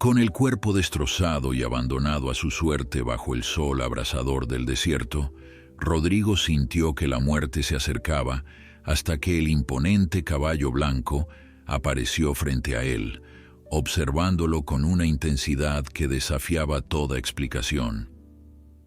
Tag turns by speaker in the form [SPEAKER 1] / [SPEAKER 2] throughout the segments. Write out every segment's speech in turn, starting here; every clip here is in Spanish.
[SPEAKER 1] Con el cuerpo destrozado y abandonado a su suerte bajo el sol abrasador del desierto, Rodrigo sintió que la muerte se acercaba hasta que el imponente caballo blanco apareció frente a él, observándolo con una intensidad que desafiaba toda explicación.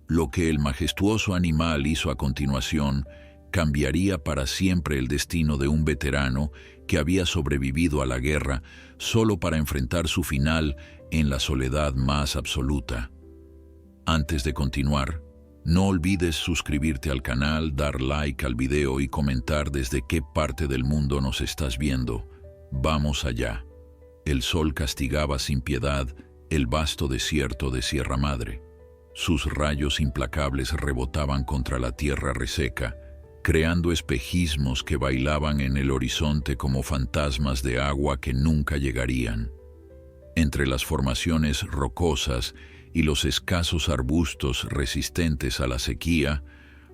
[SPEAKER 1] Lo que el majestuoso animal hizo a continuación cambiaría para siempre el destino de un veterano que había sobrevivido a la guerra solo para enfrentar su final en la soledad más absoluta. Antes de continuar, no olvides suscribirte al canal, dar like al video y comentar desde qué parte del mundo nos estás viendo. Vamos allá. El sol castigaba sin piedad el vasto desierto de Sierra Madre. Sus rayos implacables rebotaban contra la tierra reseca, creando espejismos que bailaban en el horizonte como fantasmas de agua que nunca llegarían. Entre las formaciones rocosas y los escasos arbustos resistentes a la sequía,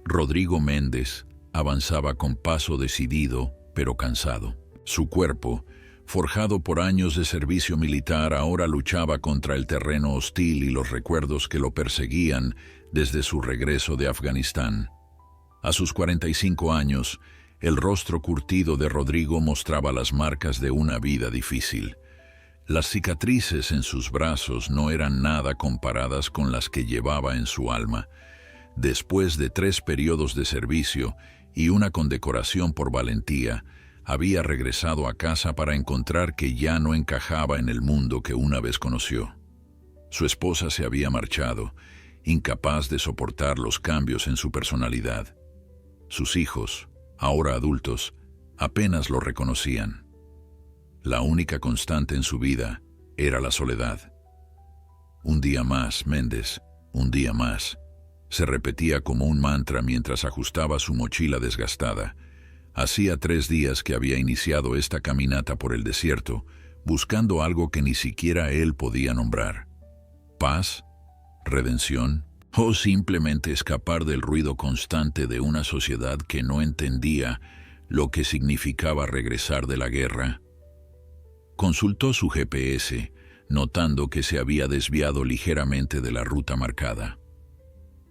[SPEAKER 1] Rodrigo Méndez avanzaba con paso decidido, pero cansado. Su cuerpo, forjado por años de servicio militar, ahora luchaba contra el terreno hostil y los recuerdos que lo perseguían desde su regreso de Afganistán. A sus 45 años, el rostro curtido de Rodrigo mostraba las marcas de una vida difícil. Las cicatrices en sus brazos no eran nada comparadas con las que llevaba en su alma. Después de 3 periodos de servicio y una condecoración por valentía, había regresado a casa para encontrar que ya no encajaba en el mundo que una vez conoció. Su esposa se había marchado, incapaz de soportar los cambios en su personalidad. Sus hijos, ahora adultos, apenas lo reconocían. La única constante en su vida era la soledad. Un día más, Méndez, un día más. Se repetía como un mantra mientras ajustaba su mochila desgastada. Hacía 3 días que había iniciado esta caminata por el desierto, buscando algo que ni siquiera él podía nombrar. ¿Paz? ¿Redención? ¿O simplemente escapar del ruido constante de una sociedad que no entendía lo que significaba regresar de la guerra? Consultó su GPS, notando que se había desviado ligeramente de la ruta marcada.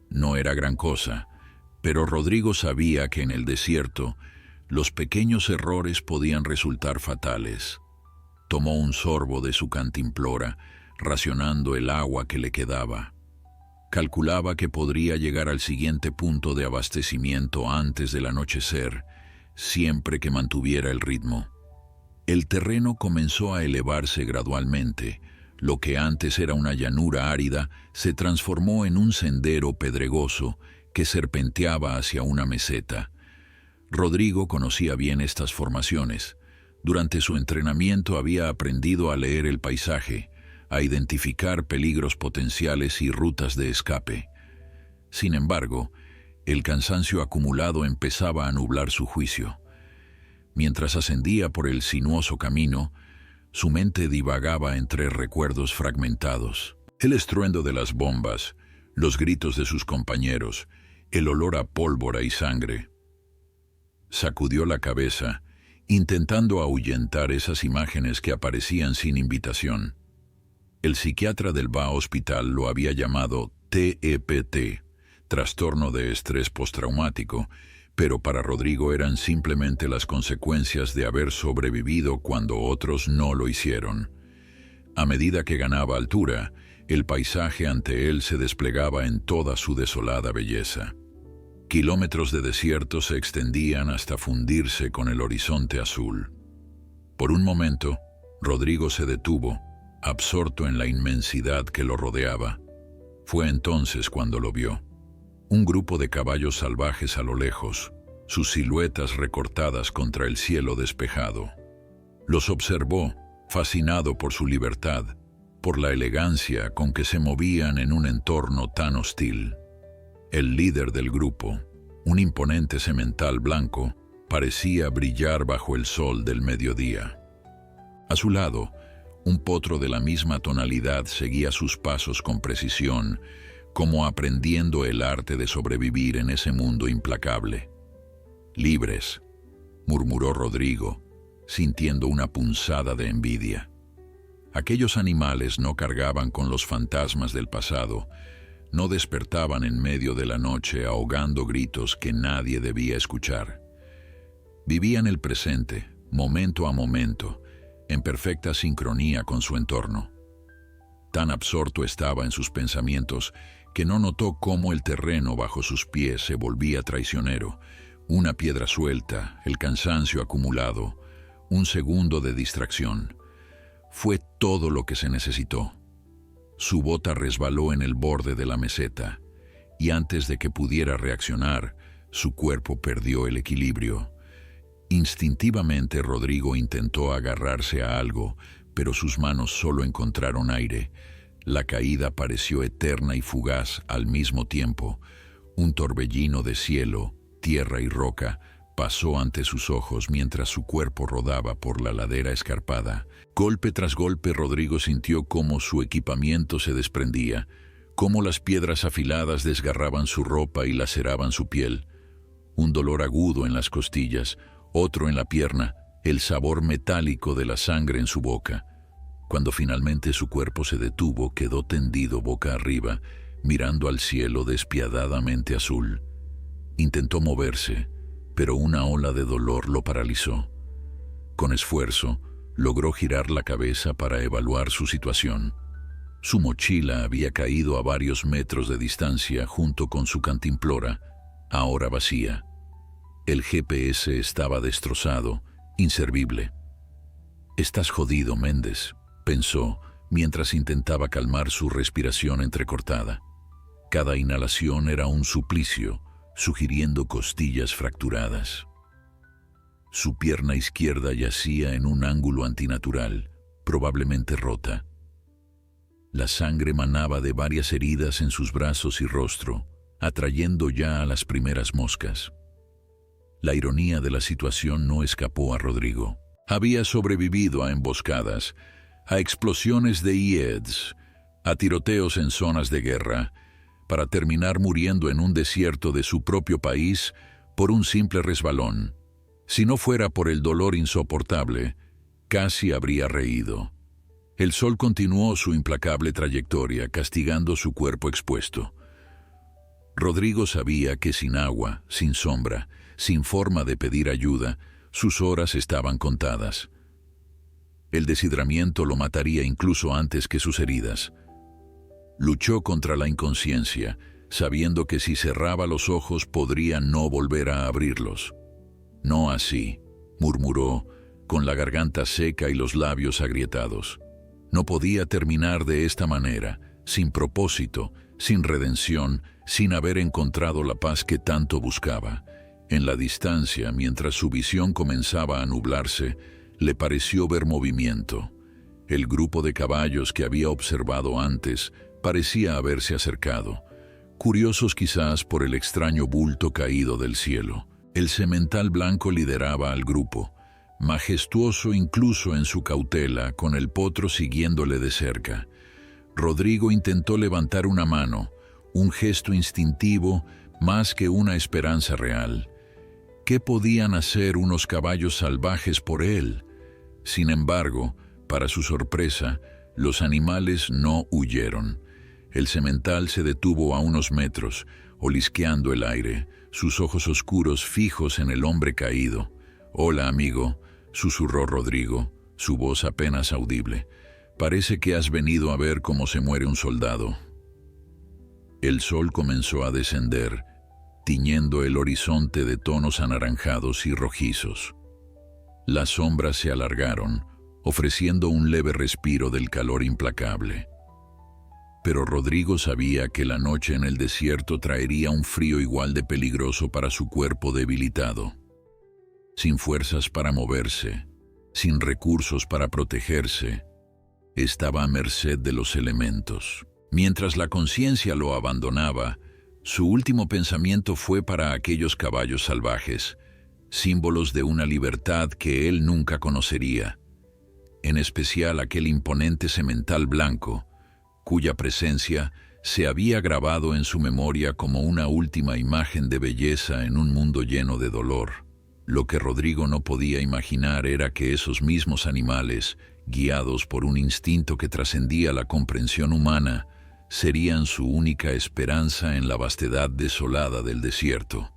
[SPEAKER 1] No era gran cosa, pero Rodrigo sabía que en el desierto los pequeños errores podían resultar fatales. Tomó un sorbo de su cantimplora, racionando el agua que le quedaba. Calculaba que podría llegar al siguiente punto de abastecimiento antes del anochecer, siempre que mantuviera el ritmo. El terreno comenzó a elevarse gradualmente. Lo que antes era una llanura árida se transformó en un sendero pedregoso que serpenteaba hacia una meseta. Rodrigo conocía bien estas formaciones. Durante su entrenamiento había aprendido a leer el paisaje, a identificar peligros potenciales y rutas de escape. Sin embargo, el cansancio acumulado empezaba a nublar su juicio. Mientras ascendía por el sinuoso camino, su mente divagaba entre recuerdos fragmentados. El estruendo de las bombas, los gritos de sus compañeros, el olor a pólvora y sangre. Sacudió la cabeza, intentando ahuyentar esas imágenes que aparecían sin invitación. El psiquiatra del VA Hospital lo había llamado TEPT, trastorno de estrés postraumático, pero para Rodrigo eran simplemente las consecuencias de haber sobrevivido cuando otros no lo hicieron. A medida que ganaba altura, el paisaje ante él se desplegaba en toda su desolada belleza. Kilómetros de desierto se extendían hasta fundirse con el horizonte azul. Por un momento, Rodrigo se detuvo, absorto en la inmensidad que lo rodeaba. Fue entonces cuando lo vio. Un grupo de caballos salvajes a lo lejos, sus siluetas recortadas contra el cielo despejado. Los observó, fascinado por su libertad, por la elegancia con que se movían en un entorno tan hostil. El líder del grupo, un imponente semental blanco, parecía brillar bajo el sol del mediodía. A su lado, un potro de la misma tonalidad seguía sus pasos con precisión, como aprendiendo el arte de sobrevivir en ese mundo implacable. «Libres», murmuró Rodrigo, sintiendo una punzada de envidia. Aquellos animales no cargaban con los fantasmas del pasado, no despertaban en medio de la noche ahogando gritos que nadie debía escuchar. Vivían el presente, momento a momento, en perfecta sincronía con su entorno. Tan absorto estaba en sus pensamientos que no notó cómo el terreno bajo sus pies se volvía traicionero, una piedra suelta, el cansancio acumulado, un segundo de distracción. Fue todo lo que se necesitó. Su bota resbaló en el borde de la meseta, y antes de que pudiera reaccionar, su cuerpo perdió el equilibrio. Instintivamente Rodrigo intentó agarrarse a algo, pero sus manos solo encontraron aire. La caída pareció eterna y fugaz al mismo tiempo. Un torbellino de cielo, tierra y roca pasó ante sus ojos mientras su cuerpo rodaba por la ladera escarpada. Golpe tras golpe Rodrigo sintió cómo su equipamiento se desprendía, cómo las piedras afiladas desgarraban su ropa y laceraban su piel. Un dolor agudo en las costillas, otro en la pierna, el sabor metálico de la sangre en su boca. Cuando finalmente su cuerpo se detuvo, quedó tendido boca arriba, mirando al cielo despiadadamente azul. Intentó moverse, pero una ola de dolor lo paralizó. Con esfuerzo, logró girar la cabeza para evaluar su situación. Su mochila había caído a varios metros de distancia junto con su cantimplora, ahora vacía. El GPS estaba destrozado, inservible. «Estás jodido, Méndez», pensó, mientras intentaba calmar su respiración entrecortada. Cada inhalación era un suplicio, sugiriendo costillas fracturadas. Su pierna izquierda yacía en un ángulo antinatural, probablemente rota. La sangre manaba de varias heridas en sus brazos y rostro, atrayendo ya a las primeras moscas. La ironía de la situación no escapó a Rodrigo. Había sobrevivido a emboscadas, a explosiones de IEDs, a tiroteos en zonas de guerra, para terminar muriendo en un desierto de su propio país por un simple resbalón. Si no fuera por el dolor insoportable, casi habría reído. El sol continuó su implacable trayectoria, castigando su cuerpo expuesto. Rodrigo sabía que sin agua, sin sombra, sin forma de pedir ayuda, sus horas estaban contadas. El deshidramiento lo mataría incluso antes que sus heridas. Luchó contra la inconsciencia, sabiendo que si cerraba los ojos podría no volver a abrirlos. «No así», murmuró, con la garganta seca y los labios agrietados. No podía terminar de esta manera, sin propósito, sin redención, sin haber encontrado la paz que tanto buscaba. En la distancia, mientras su visión comenzaba a nublarse, le pareció ver movimiento. El grupo de caballos que había observado antes parecía haberse acercado, curiosos quizás por el extraño bulto caído del cielo. El semental blanco lideraba al grupo, majestuoso incluso en su cautela, con el potro siguiéndole de cerca. Rodrigo intentó levantar una mano, un gesto instintivo más que una esperanza real. ¿Qué podían hacer unos caballos salvajes por él? Sin embargo, para su sorpresa, los animales no huyeron. El semental se detuvo a unos metros, olisqueando el aire, sus ojos oscuros fijos en el hombre caído. «Hola, amigo», susurró Rodrigo, su voz apenas audible. «Parece que has venido a ver cómo se muere un soldado». El sol comenzó a descender, tiñendo el horizonte de tonos anaranjados y rojizos. Las sombras se alargaron, ofreciendo un leve respiro del calor implacable. Pero Rodrigo sabía que la noche en el desierto traería un frío igual de peligroso para su cuerpo debilitado. Sin fuerzas para moverse, sin recursos para protegerse, estaba a merced de los elementos. Mientras la conciencia lo abandonaba, su último pensamiento fue para aquellos caballos salvajes, símbolos de una libertad que él nunca conocería, en especial aquel imponente semental blanco, cuya presencia se había grabado en su memoria como una última imagen de belleza en un mundo lleno de dolor. Lo que Rodrigo no podía imaginar era que esos mismos animales, guiados por un instinto que trascendía la comprensión humana, serían su única esperanza en la vastedad desolada del desierto,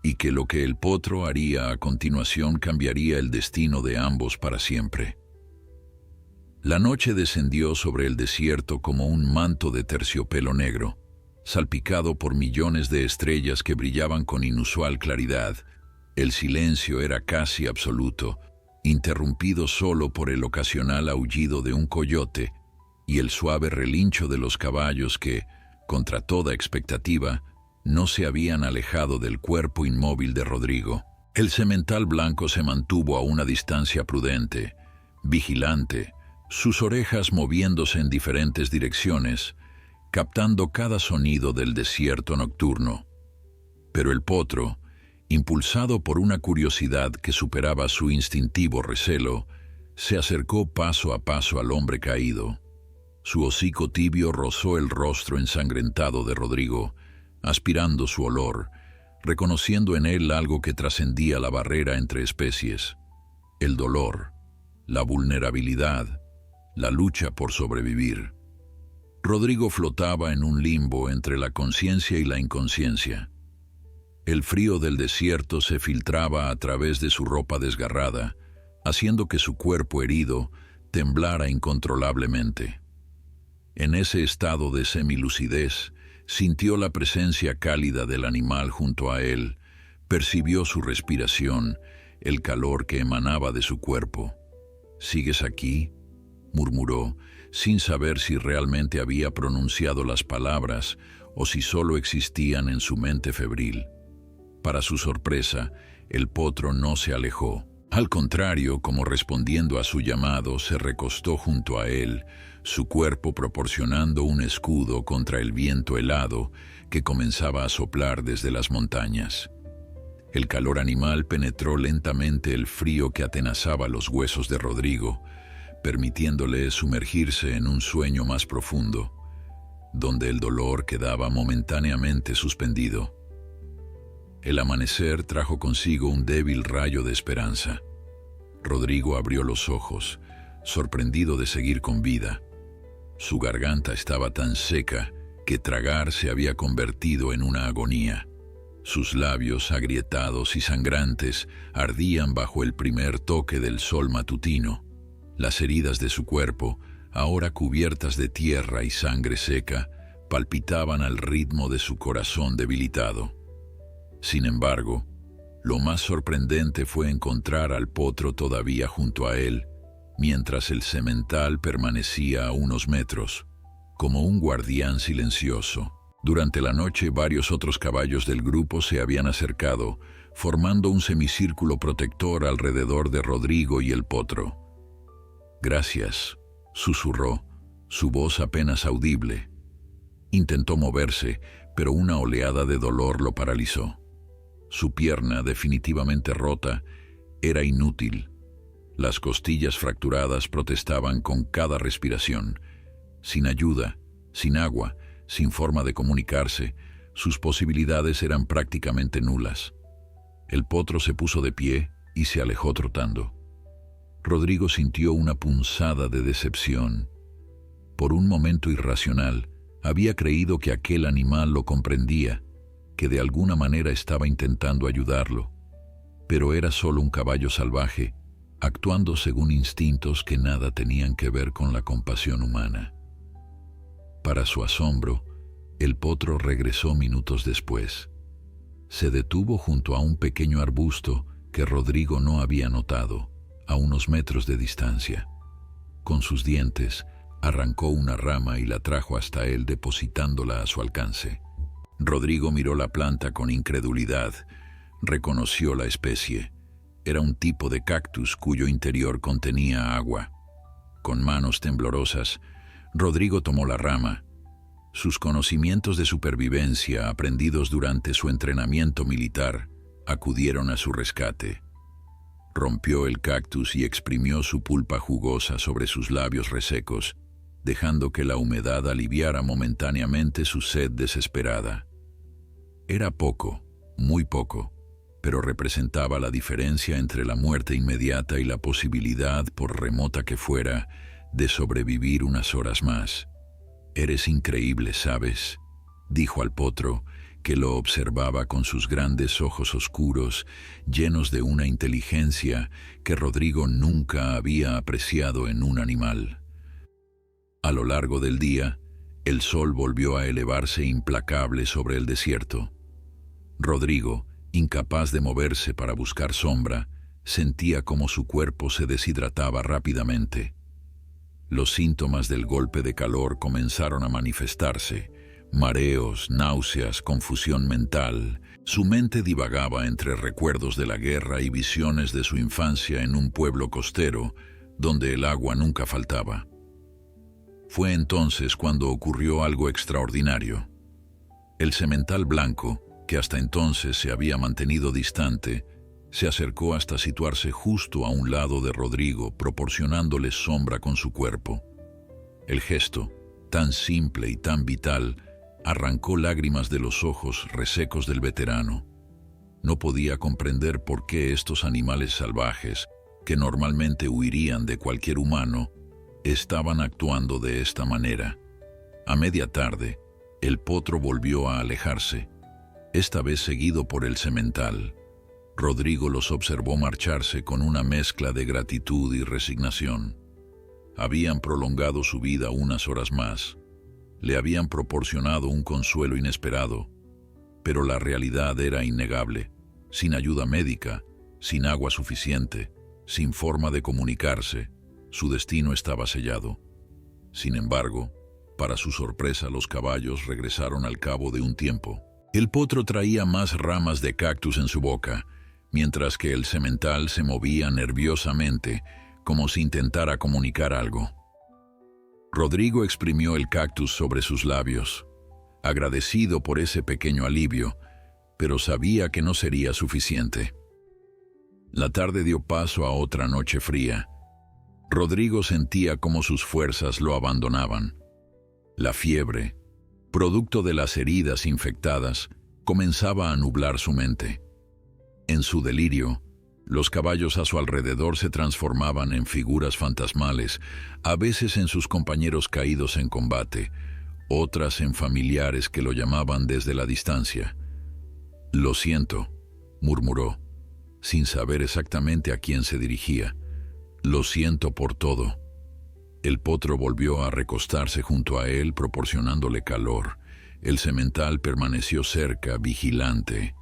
[SPEAKER 1] y que lo que el potro haría a continuación cambiaría el destino de ambos para siempre. La noche descendió sobre el desierto como un manto de terciopelo negro, salpicado por millones de estrellas que brillaban con inusual claridad. El silencio era casi absoluto, interrumpido solo por el ocasional aullido de un coyote y el suave relincho de los caballos que, contra toda expectativa, no se habían alejado del cuerpo inmóvil de Rodrigo. El semental blanco se mantuvo a una distancia prudente, vigilante, sus orejas moviéndose en diferentes direcciones, captando cada sonido del desierto nocturno. Pero el potro, impulsado por una curiosidad que superaba su instintivo recelo, se acercó paso a paso al hombre caído. Su hocico tibio rozó el rostro ensangrentado de Rodrigo, aspirando su olor, reconociendo en él algo que trascendía la barrera entre especies: el dolor, la vulnerabilidad, la lucha por sobrevivir. Rodrigo flotaba en un limbo entre la conciencia y la inconsciencia. El frío del desierto se filtraba a través de su ropa desgarrada, haciendo que su cuerpo herido temblara incontrolablemente. En ese estado de semilucidez, sintió la presencia cálida del animal junto a él, percibió su respiración, el calor que emanaba de su cuerpo. «¿Sigues aquí?», murmuró, sin saber si realmente había pronunciado las palabras o si solo existían en su mente febril. Para su sorpresa, el potro no se alejó. Al contrario, como respondiendo a su llamado, se recostó junto a él, su cuerpo proporcionando un escudo contra el viento helado que comenzaba a soplar desde las montañas. El calor animal penetró lentamente el frío que atenazaba los huesos de Rodrigo, permitiéndole sumergirse en un sueño más profundo, donde el dolor quedaba momentáneamente suspendido. El amanecer trajo consigo un débil rayo de esperanza. Rodrigo abrió los ojos, sorprendido de seguir con vida. Su garganta estaba tan seca que tragar se había convertido en una agonía. Sus labios, agrietados y sangrantes, ardían bajo el primer toque del sol matutino. Las heridas de su cuerpo, ahora cubiertas de tierra y sangre seca, palpitaban al ritmo de su corazón debilitado. Sin embargo, lo más sorprendente fue encontrar al potro todavía junto a él, mientras el semental permanecía a unos metros, como un guardián silencioso. Durante la noche, varios otros caballos del grupo se habían acercado, formando un semicírculo protector alrededor de Rodrigo y el potro. «Gracias», susurró, su voz apenas audible. Intentó moverse, pero una oleada de dolor lo paralizó. Su pierna, definitivamente rota, era inútil. Las costillas fracturadas protestaban con cada respiración. Sin ayuda, sin agua, sin forma de comunicarse, sus posibilidades eran prácticamente nulas. El potro se puso de pie y se alejó trotando. Rodrigo sintió una punzada de decepción. Por un momento irracional, había creído que aquel animal lo comprendía, que de alguna manera estaba intentando ayudarlo, pero era solo un caballo salvaje, actuando según instintos que nada tenían que ver con la compasión humana. Para su asombro, el potro regresó minutos después. Se detuvo junto a un pequeño arbusto que Rodrigo no había notado, a unos metros de distancia. Con sus dientes, arrancó una rama y la trajo hasta él, depositándola a su alcance. Rodrigo miró la planta con incredulidad. Reconoció la especie. Era un tipo de cactus cuyo interior contenía agua. Con manos temblorosas, Rodrigo tomó la rama. Sus conocimientos de supervivencia, aprendidos durante su entrenamiento militar, acudieron a su rescate. Rompió el cactus y exprimió su pulpa jugosa sobre sus labios resecos, dejando que la humedad aliviara momentáneamente su sed desesperada. Era poco, muy poco, pero representaba la diferencia entre la muerte inmediata y la posibilidad, por remota que fuera, de sobrevivir unas horas más. «Eres increíble, ¿sabes?», dijo al potro, que lo observaba con sus grandes ojos oscuros, llenos de una inteligencia que Rodrigo nunca había apreciado en un animal. A lo largo del día, el sol volvió a elevarse implacable sobre el desierto. Rodrigo, incapaz de moverse para buscar sombra, sentía como su cuerpo se deshidrataba rápidamente. Los síntomas del golpe de calor comenzaron a manifestarse: mareos, náuseas, confusión mental. Su mente divagaba entre recuerdos de la guerra y visiones de su infancia en un pueblo costero, donde el agua nunca faltaba. Fue entonces cuando ocurrió algo extraordinario. El semental blanco, que hasta entonces se había mantenido distante, se acercó hasta situarse justo a un lado de Rodrigo, proporcionándole sombra con su cuerpo. El gesto, tan simple y tan vital, arrancó lágrimas de los ojos resecos del veterano. No podía comprender por qué estos animales salvajes, que normalmente huirían de cualquier humano, estaban actuando de esta manera. A media tarde, el potro volvió a alejarse, esta vez seguido por el semental. Rodrigo los observó marcharse con una mezcla de gratitud y resignación. Habían prolongado su vida unas horas más. Le habían proporcionado un consuelo inesperado, pero la realidad era innegable. Sin ayuda médica, sin agua suficiente, sin forma de comunicarse, su destino estaba sellado. Sin embargo, para su sorpresa, los caballos regresaron al cabo de un tiempo. El potro traía más ramas de cactus en su boca, mientras que el semental se movía nerviosamente, como si intentara comunicar algo. Rodrigo exprimió el cactus sobre sus labios, agradecido por ese pequeño alivio, pero sabía que no sería suficiente. La tarde dio paso a otra noche fría. Rodrigo sentía cómo sus fuerzas lo abandonaban. La fiebre, producto de las heridas infectadas, comenzaba a nublar su mente. En su delirio, los caballos a su alrededor se transformaban en figuras fantasmales, a veces en sus compañeros caídos en combate, otras en familiares que lo llamaban desde la distancia. «Lo siento», murmuró, sin saber exactamente a quién se dirigía. «Lo siento por todo». El potro volvió a recostarse junto a él, proporcionándole calor. El semental permaneció cerca, vigilante.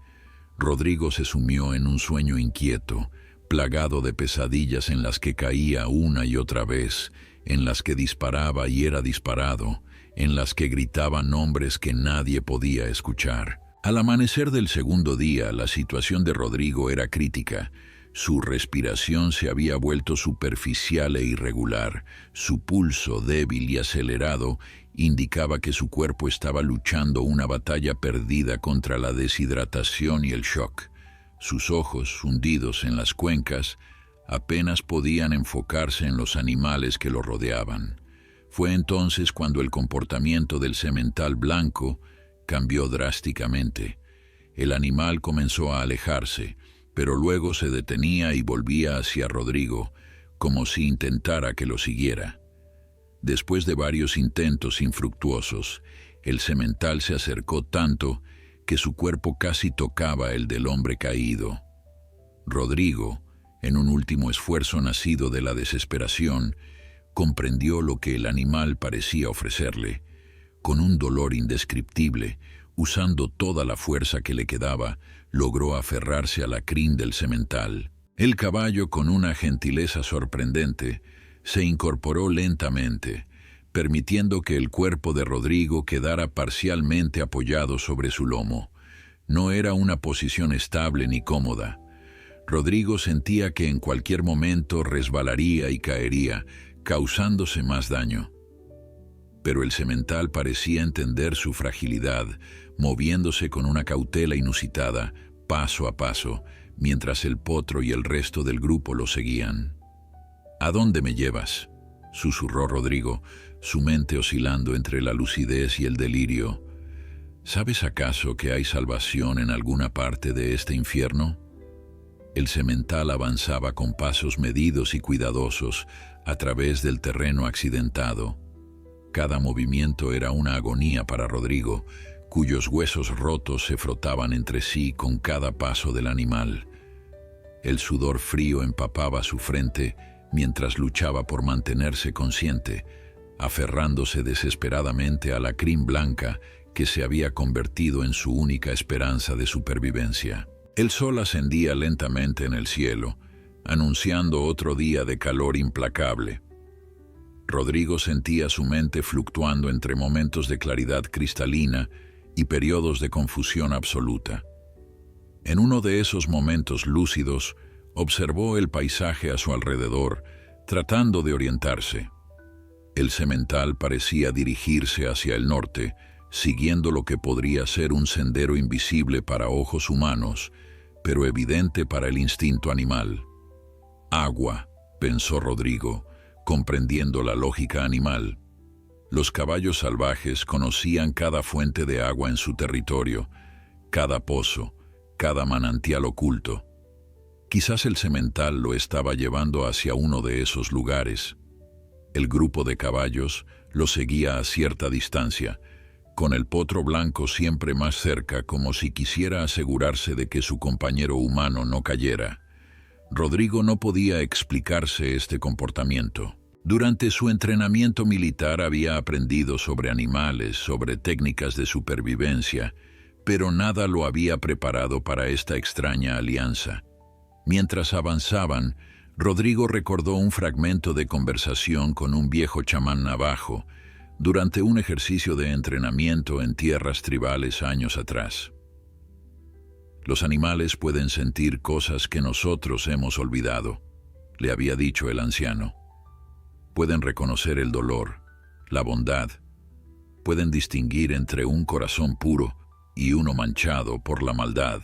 [SPEAKER 1] Rodrigo se sumió en un sueño inquieto, plagado de pesadillas en las que caía una y otra vez, en las que disparaba y era disparado, en las que gritaba nombres que nadie podía escuchar. Al amanecer del segundo día, la situación de Rodrigo era crítica. Su respiración se había vuelto superficial e irregular. Su pulso, débil y acelerado, indicaba que su cuerpo estaba luchando una batalla perdida contra la deshidratación y el shock. Sus ojos, hundidos en las cuencas, apenas podían enfocarse en los animales que lo rodeaban. Fue entonces cuando el comportamiento del semental blanco cambió drásticamente. El animal comenzó a alejarse, pero luego se detenía y volvía hacia Rodrigo, como si intentara que lo siguiera. Después de varios intentos infructuosos, el semental se acercó tanto que su cuerpo casi tocaba el del hombre caído. Rodrigo, en un último esfuerzo nacido de la desesperación, comprendió lo que el animal parecía ofrecerle. Con un dolor indescriptible, usando toda la fuerza que le quedaba, logró aferrarse a la crin del semental. El caballo, con una gentileza sorprendente, se incorporó lentamente, permitiendo que el cuerpo de Rodrigo quedara parcialmente apoyado sobre su lomo. No era una posición estable ni cómoda. Rodrigo sentía que en cualquier momento resbalaría y caería, causándose más daño. Pero el semental parecía entender su fragilidad, moviéndose con una cautela inusitada, paso a paso, mientras el potro y el resto del grupo lo seguían. «¿A dónde me llevas?», susurró Rodrigo, su mente oscilando entre la lucidez y el delirio. «¿Sabes acaso que hay salvación en alguna parte de este infierno?». El semental avanzaba con pasos medidos y cuidadosos a través del terreno accidentado. Cada movimiento era una agonía para Rodrigo, cuyos huesos rotos se frotaban entre sí con cada paso del animal. El sudor frío empapaba su frente mientras luchaba por mantenerse consciente, aferrándose desesperadamente a la crin blanca que se había convertido en su única esperanza de supervivencia. El sol ascendía lentamente en el cielo, anunciando otro día de calor implacable. Rodrigo sentía su mente fluctuando entre momentos de claridad cristalina y periodos de confusión absoluta. En uno de esos momentos lúcidos, observó el paisaje a su alrededor, tratando de orientarse. El semental parecía dirigirse hacia el norte, siguiendo lo que podría ser un sendero invisible para ojos humanos, pero evidente para el instinto animal. Agua, pensó Rodrigo, comprendiendo la lógica animal. Los caballos salvajes conocían cada fuente de agua en su territorio, cada pozo, cada manantial oculto. Quizás el semental lo estaba llevando hacia uno de esos lugares. El grupo de caballos lo seguía a cierta distancia, con el potro blanco siempre más cerca, como si quisiera asegurarse de que su compañero humano no cayera. Rodrigo no podía explicarse este comportamiento. Durante su entrenamiento militar había aprendido sobre animales, sobre técnicas de supervivencia, pero nada lo había preparado para esta extraña alianza. Mientras avanzaban, Rodrigo recordó un fragmento de conversación con un viejo chamán navajo durante un ejercicio de entrenamiento en tierras tribales años atrás. Los animales pueden sentir cosas que nosotros hemos olvidado, le había dicho el anciano. Pueden reconocer el dolor, la bondad, pueden distinguir entre un corazón puro y uno manchado por la maldad.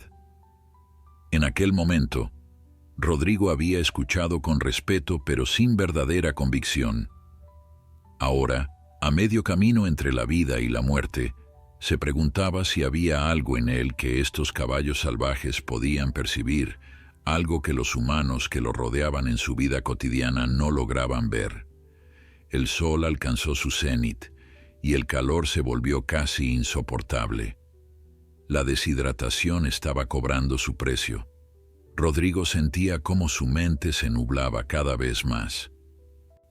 [SPEAKER 1] En aquel momento, Rodrigo había escuchado con respeto pero sin verdadera convicción. Ahora, a medio camino entre la vida y la muerte, se preguntaba si había algo en él que estos caballos salvajes podían percibir, algo que los humanos que lo rodeaban en su vida cotidiana no lograban ver. El sol alcanzó su cenit y el calor se volvió casi insoportable. La deshidratación estaba cobrando su precio. Rodrigo sentía cómo su mente se nublaba cada vez más.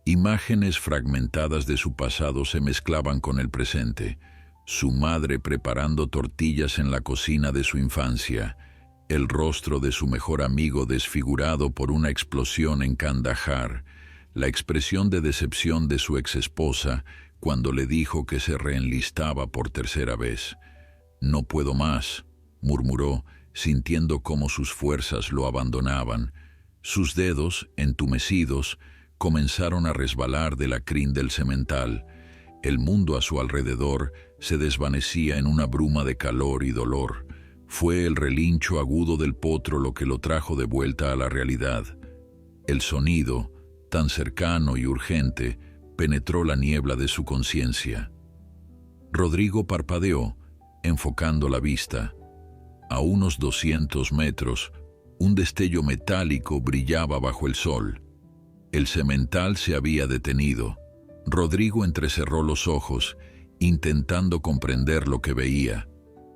[SPEAKER 1] Imágenes fragmentadas de su pasado se mezclaban con el presente. Su madre preparando tortillas en la cocina de su infancia, el rostro de su mejor amigo desfigurado por una explosión en Kandahar, la expresión de decepción de su exesposa cuando le dijo que se reenlistaba por tercera vez. «No puedo más», murmuró, sintiendo cómo sus fuerzas lo abandonaban. Sus dedos, entumecidos, comenzaron a resbalar de la crin del semental. El mundo a su alrededor se desvanecía en una bruma de calor y dolor. Fue el relincho agudo del potro lo que lo trajo de vuelta a la realidad. El sonido, tan cercano y urgente, penetró la niebla de su conciencia. Rodrigo parpadeó, enfocando la vista. A unos 200 metros, un destello metálico brillaba bajo el sol. El semental se había detenido. Rodrigo entrecerró los ojos, intentando comprender lo que veía.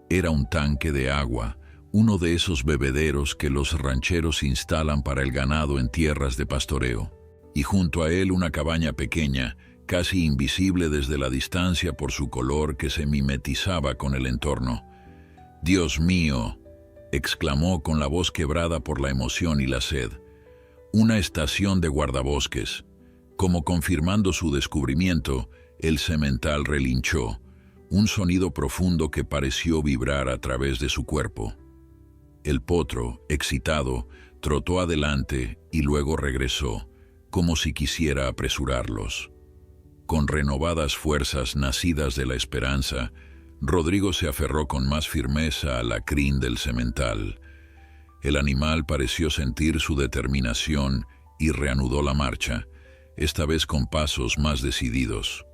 [SPEAKER 1] Era un tanque de agua, uno de esos bebederos que los rancheros instalan para el ganado en tierras de pastoreo. Y junto a él una cabaña pequeña, casi invisible desde la distancia por su color que se mimetizaba con el entorno. «Dios mío», exclamó con la voz quebrada por la emoción y la sed. «Una estación de guardabosques». Como confirmando su descubrimiento, el semental relinchó, un sonido profundo que pareció vibrar a través de su cuerpo. El potro, excitado, trotó adelante y luego regresó, como si quisiera apresurarlos. Con renovadas fuerzas nacidas de la esperanza, Rodrigo se aferró con más firmeza a la crin del semental. El animal pareció sentir su determinación y reanudó la marcha, esta vez con pasos más decididos.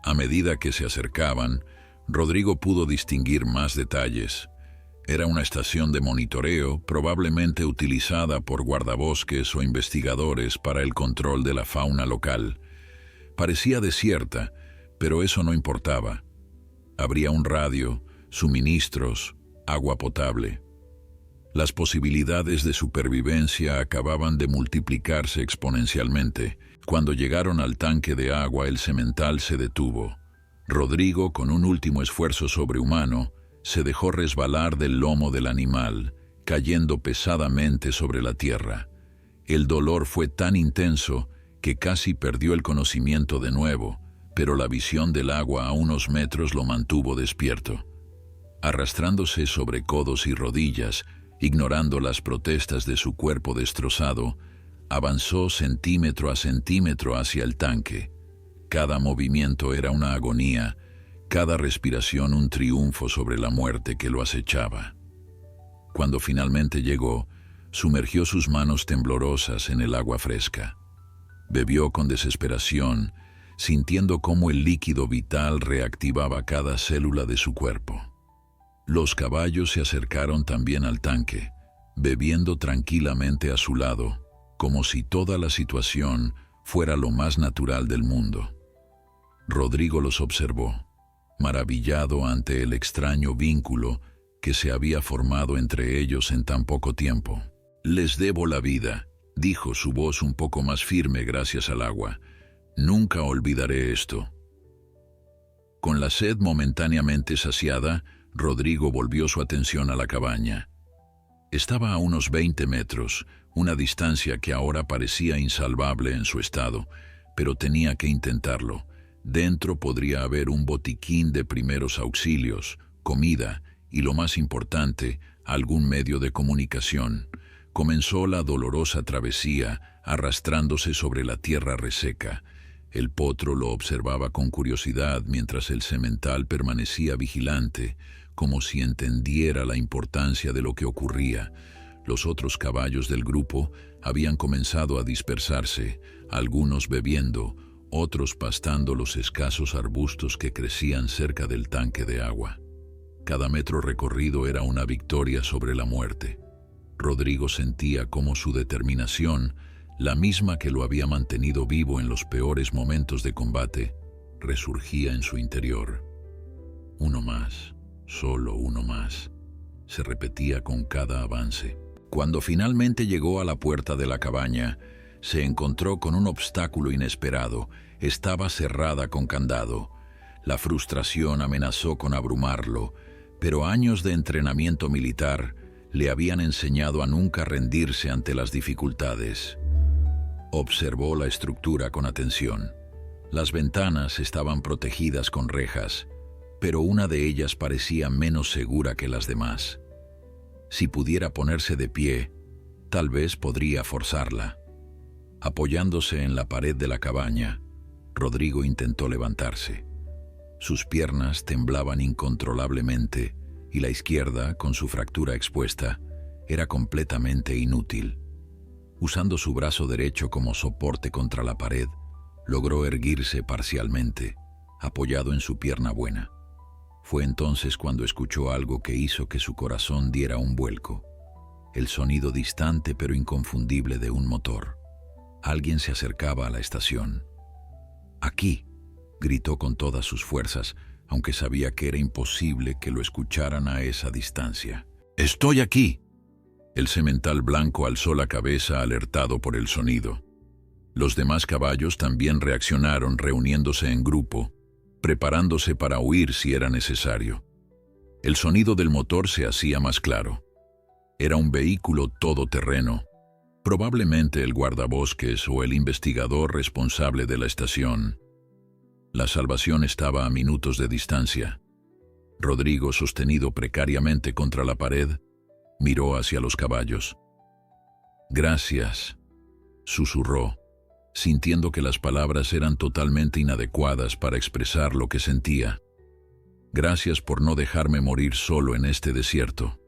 [SPEAKER 1] A medida que se acercaban, Rodrigo pudo distinguir más detalles. Era una estación de monitoreo, probablemente utilizada por guardabosques o investigadores para el control de la fauna local. Parecía desierta, pero eso no importaba. Habría un radio, suministros, agua potable. Las posibilidades de supervivencia acababan de multiplicarse exponencialmente. Cuando llegaron al tanque de agua, el semental se detuvo. Rodrigo, con un último esfuerzo sobrehumano, se dejó resbalar del lomo del animal, cayendo pesadamente sobre la tierra. El dolor fue tan intenso que casi perdió el conocimiento de nuevo, pero la visión del agua a unos metros lo mantuvo despierto. Arrastrándose sobre codos y rodillas, ignorando las protestas de su cuerpo destrozado, avanzó centímetro a centímetro hacia el tanque. Cada movimiento era una agonía, cada respiración un triunfo sobre la muerte que lo acechaba. Cuando finalmente llegó, sumergió sus manos temblorosas en el agua fresca. Bebió con desesperación, sintiendo cómo el líquido vital reactivaba cada célula de su cuerpo. Los caballos se acercaron también al tanque, bebiendo tranquilamente a su lado, como si toda la situación fuera lo más natural del mundo. Rodrigo los observó, maravillado ante el extraño vínculo que se había formado entre ellos en tan poco tiempo. «Les debo la vida», dijo, su voz un poco más firme gracias al agua. «Nunca olvidaré esto». Con la sed momentáneamente saciada, Rodrigo volvió su atención a la cabaña. Estaba a unos 20 metros, una distancia que ahora parecía insalvable en su estado, pero tenía que intentarlo. Dentro podría haber un botiquín de primeros auxilios, comida y, lo más importante, algún medio de comunicación. Comenzó la dolorosa travesía, arrastrándose sobre la tierra reseca. El potro lo observaba con curiosidad mientras el semental permanecía vigilante, como si entendiera la importancia de lo que ocurría. Los otros caballos del grupo habían comenzado a dispersarse, algunos bebiendo, otros pastando los escasos arbustos que crecían cerca del tanque de agua. Cada metro recorrido era una victoria sobre la muerte. Rodrigo sentía cómo su determinación, la misma que lo había mantenido vivo en los peores momentos de combate, resurgía en su interior. Uno más, solo uno más, se repetía con cada avance. Cuando finalmente llegó a la puerta de la cabaña, se encontró con un obstáculo inesperado. Estaba cerrada con candado. La frustración amenazó con abrumarlo, pero años de entrenamiento militar le habían enseñado a nunca rendirse ante las dificultades. Observó la estructura con atención. Las ventanas estaban protegidas con rejas, pero una de ellas parecía menos segura que las demás. Si pudiera ponerse de pie, tal vez podría forzarla. Apoyándose en la pared de la cabaña, Rodrigo intentó levantarse. Sus piernas temblaban incontrolablemente y la izquierda, con su fractura expuesta, era completamente inútil. Usando su brazo derecho como soporte contra la pared, logró erguirse parcialmente, apoyado en su pierna buena. Fue entonces cuando escuchó algo que hizo que su corazón diera un vuelco. El sonido distante pero inconfundible de un motor. Alguien se acercaba a la estación. «Aquí», gritó con todas sus fuerzas, aunque sabía que era imposible que lo escucharan a esa distancia. «¡Estoy aquí!». El semental blanco alzó la cabeza alertado por el sonido. Los demás caballos también reaccionaron, reuniéndose en grupo, preparándose para huir si era necesario. El sonido del motor se hacía más claro. Era un vehículo todoterreno, probablemente el guardabosques o el investigador responsable de la estación. La salvación estaba a minutos de distancia. Rodrigo, sostenido precariamente contra la pared, miró hacia los caballos. «Gracias», susurró, sintiendo que las palabras eran totalmente inadecuadas para expresar lo que sentía. «Gracias por no dejarme morir solo en este desierto».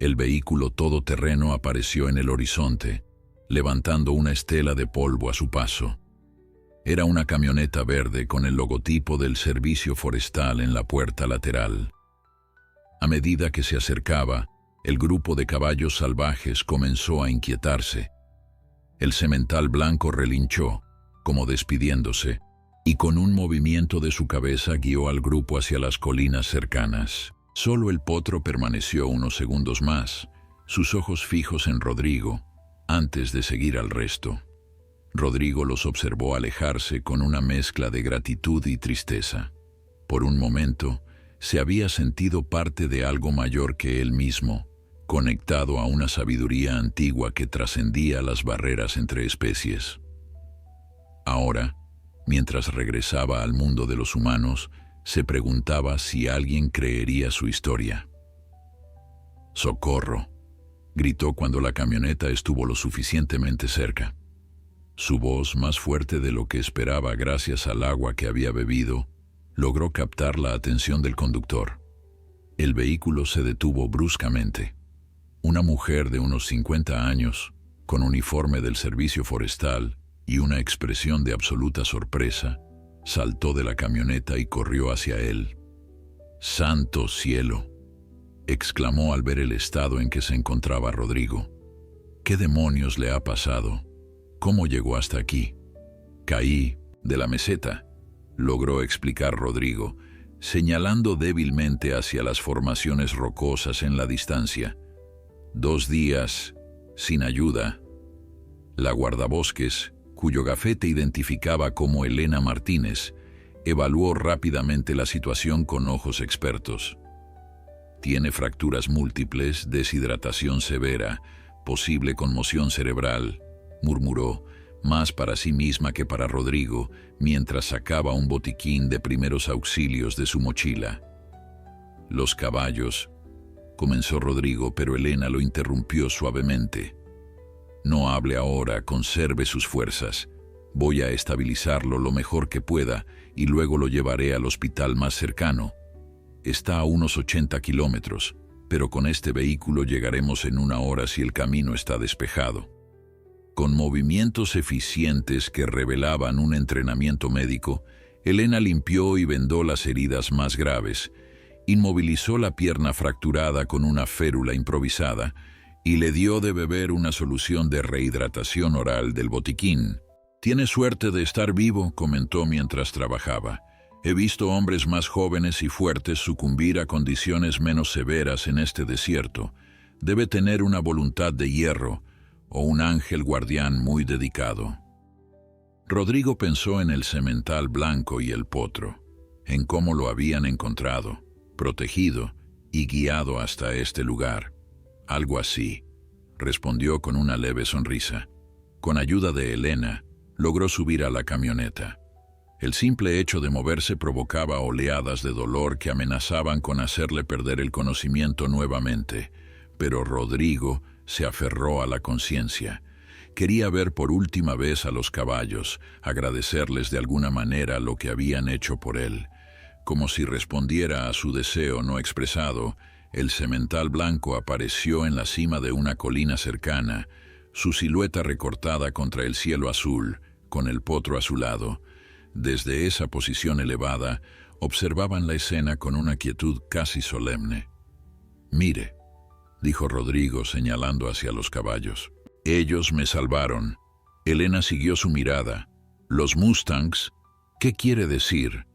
[SPEAKER 1] El vehículo todoterreno apareció en el horizonte, levantando una estela de polvo a su paso. Era una camioneta verde con el logotipo del servicio forestal en la puerta lateral. A medida que se acercaba, el grupo de caballos salvajes comenzó a inquietarse. El semental blanco relinchó, como despidiéndose, y con un movimiento de su cabeza guió al grupo hacia las colinas cercanas. Solo el potro permaneció unos segundos más, sus ojos fijos en Rodrigo, antes de seguir al resto. Rodrigo los observó alejarse con una mezcla de gratitud y tristeza. Por un momento, se había sentido parte de algo mayor que él mismo, conectado a una sabiduría antigua que trascendía las barreras entre especies. Ahora, mientras regresaba al mundo de los humanos, se preguntaba si alguien creería su historia. ¡Socorro!, gritó cuando la camioneta estuvo lo suficientemente cerca. Su voz, más fuerte de lo que esperaba gracias al agua que había bebido, logró captar la atención del conductor. El vehículo se detuvo bruscamente. Una mujer de unos 50 años, con uniforme del servicio forestal y una expresión de absoluta sorpresa, saltó de la camioneta y corrió hacia él. ¡Santo cielo!, exclamó al ver el estado en que se encontraba Rodrigo. ¿Qué demonios le ha pasado? ¿Cómo llegó hasta aquí? Caí de la meseta, logró explicar Rodrigo, señalando débilmente hacia las formaciones rocosas en la distancia. 2 días, sin ayuda. La guardabosques, cuyo gafete identificaba como Elena Martínez, evaluó rápidamente la situación con ojos expertos. Tiene fracturas múltiples, deshidratación severa, posible conmoción cerebral, murmuró, más para sí misma que para Rodrigo, mientras sacaba un botiquín de primeros auxilios de su mochila. Los caballos, comenzó Rodrigo, pero Elena lo interrumpió suavemente. No hable ahora, conserve sus fuerzas. Voy a estabilizarlo lo mejor que pueda y luego lo llevaré al hospital más cercano. Está a unos 80 kilómetros, pero con este vehículo llegaremos en 1 hora si el camino está despejado. Con movimientos eficientes que revelaban un entrenamiento médico, Elena limpió y vendó las heridas más graves, inmovilizó la pierna fracturada con una férula improvisada y le dio de beber una solución de rehidratación oral del botiquín. «Tiene suerte de estar vivo», comentó mientras trabajaba. «He visto hombres más jóvenes y fuertes sucumbir a condiciones menos severas en este desierto. Debe tener una voluntad de hierro o un ángel guardián muy dedicado». Rodrigo pensó en el semental blanco y el potro, en cómo lo habían encontrado, protegido y guiado hasta este lugar. «Algo así», respondió con una leve sonrisa. Con ayuda de Elena, logró subir a la camioneta. El simple hecho de moverse provocaba oleadas de dolor que amenazaban con hacerle perder el conocimiento nuevamente, pero Rodrigo se aferró a la conciencia. Quería ver por última vez a los caballos, agradecerles de alguna manera lo que habían hecho por él. Como si respondiera a su deseo no expresado, el semental blanco apareció en la cima de una colina cercana, su silueta recortada contra el cielo azul, con el potro a su lado. Desde esa posición elevada, observaban la escena con una quietud casi solemne. «Mire», dijo Rodrigo señalando hacia los caballos. «Ellos me salvaron». Elena siguió su mirada. «Los Mustangs, ¿qué quiere decir?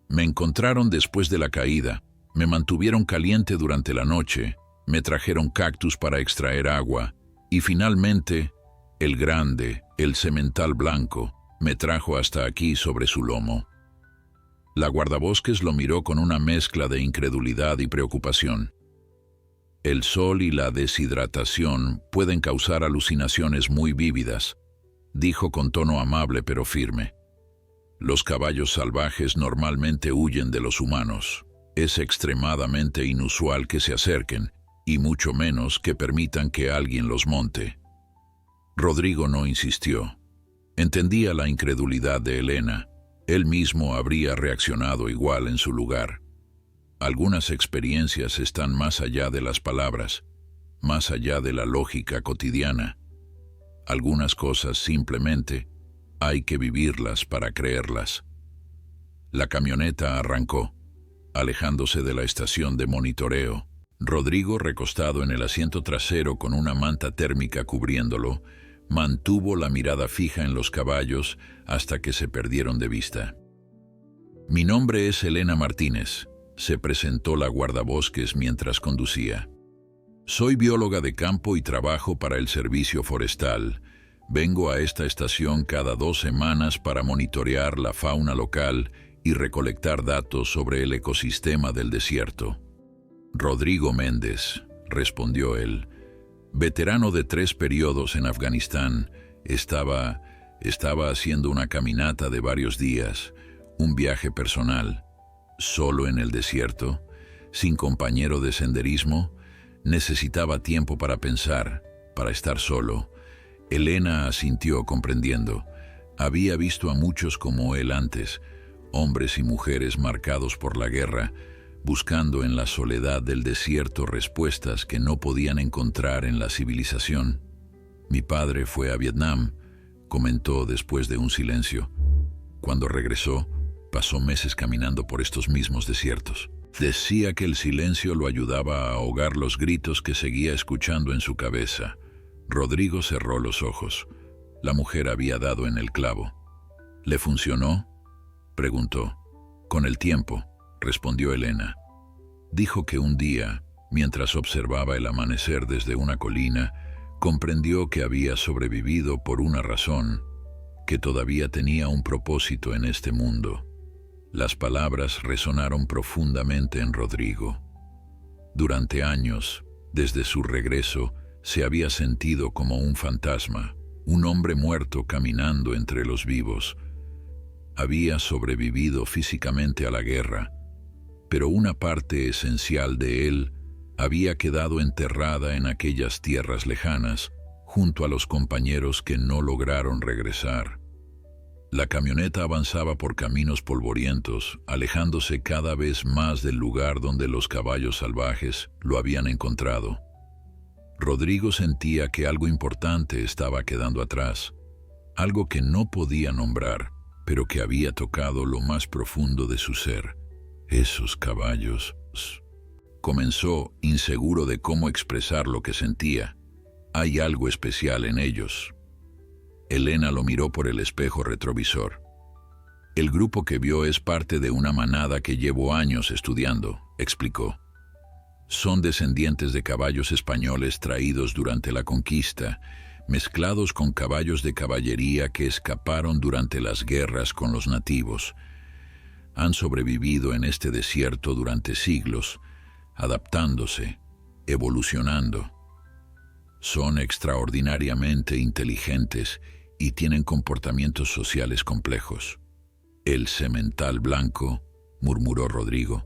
[SPEAKER 1] Me encontraron después de la caída, me mantuvieron caliente durante la noche, me trajeron cactus para extraer agua, y finalmente, el grande, el semental blanco, me trajo hasta aquí sobre su lomo». La guardabosques lo miró con una mezcla de incredulidad y preocupación. «El sol y la deshidratación pueden causar alucinaciones muy vívidas», dijo con tono amable pero firme. «Los caballos salvajes normalmente huyen de los humanos. Es extremadamente inusual que se acerquen, y mucho menos que permitan que alguien los monte». Rodrigo no insistió. Entendía la incredulidad de Elena. Él mismo habría reaccionado igual en su lugar. Algunas experiencias están más allá de las palabras, más allá de la lógica cotidiana. Algunas cosas simplemente hay que vivirlas para creerlas. La camioneta arrancó, alejándose de la estación de monitoreo, Rodrigo, recostado en el asiento trasero con una manta térmica cubriéndolo, mantuvo la mirada fija en los caballos hasta que se perdieron de vista. «Mi nombre es Elena Martínez», se presentó la guardabosques mientras conducía. «Soy bióloga de campo y trabajo para el servicio forestal. Vengo a esta estación cada 2 semanas para monitorear la fauna local y recolectar datos sobre el ecosistema del desierto». «Rodrigo Méndez», respondió él, veterano de 3 periodos en Afganistán, estaba haciendo una caminata de varios días, un viaje personal, solo en el desierto, sin compañero de senderismo, necesitaba tiempo para pensar, para estar solo. Elena asintió comprendiendo. Había visto a muchos como él antes, hombres y mujeres marcados por la guerra, buscando en la soledad del desierto respuestas que no podían encontrar en la civilización. «Mi padre fue a Vietnam», comentó después de un silencio. «Cuando regresó, pasó meses caminando por estos mismos desiertos. Decía que el silencio lo ayudaba a ahogar los gritos que seguía escuchando en su cabeza». Rodrigo cerró los ojos. La mujer había dado en el clavo. «¿Le funcionó?», preguntó. «Con el tiempo», respondió Elena. Dijo que un día, mientras observaba el amanecer desde una colina, comprendió que había sobrevivido por una razón, que todavía tenía un propósito en este mundo. Las palabras resonaron profundamente en Rodrigo. Durante años, desde su regreso, se había sentido como un fantasma, un hombre muerto caminando entre los vivos. Había sobrevivido físicamente a la guerra, pero una parte esencial de él había quedado enterrada en aquellas tierras lejanas, junto a los compañeros que no lograron regresar. La camioneta avanzaba por caminos polvorientos, alejándose cada vez más del lugar donde los caballos salvajes lo habían encontrado. Rodrigo sentía que algo importante estaba quedando atrás, algo que no podía nombrar, pero que había tocado lo más profundo de su ser. «Esos caballos», comenzó, inseguro de cómo expresar lo que sentía. «Hay algo especial en ellos». Elena lo miró por el espejo retrovisor. «El grupo que vio es parte de una manada que llevo años estudiando», explicó. «Son descendientes de caballos españoles traídos durante la conquista, mezclados con caballos de caballería que escaparon durante las guerras con los nativos. Han sobrevivido en este desierto durante siglos, adaptándose, evolucionando. Son extraordinariamente inteligentes y tienen comportamientos sociales complejos». «El semental blanco», murmuró Rodrigo,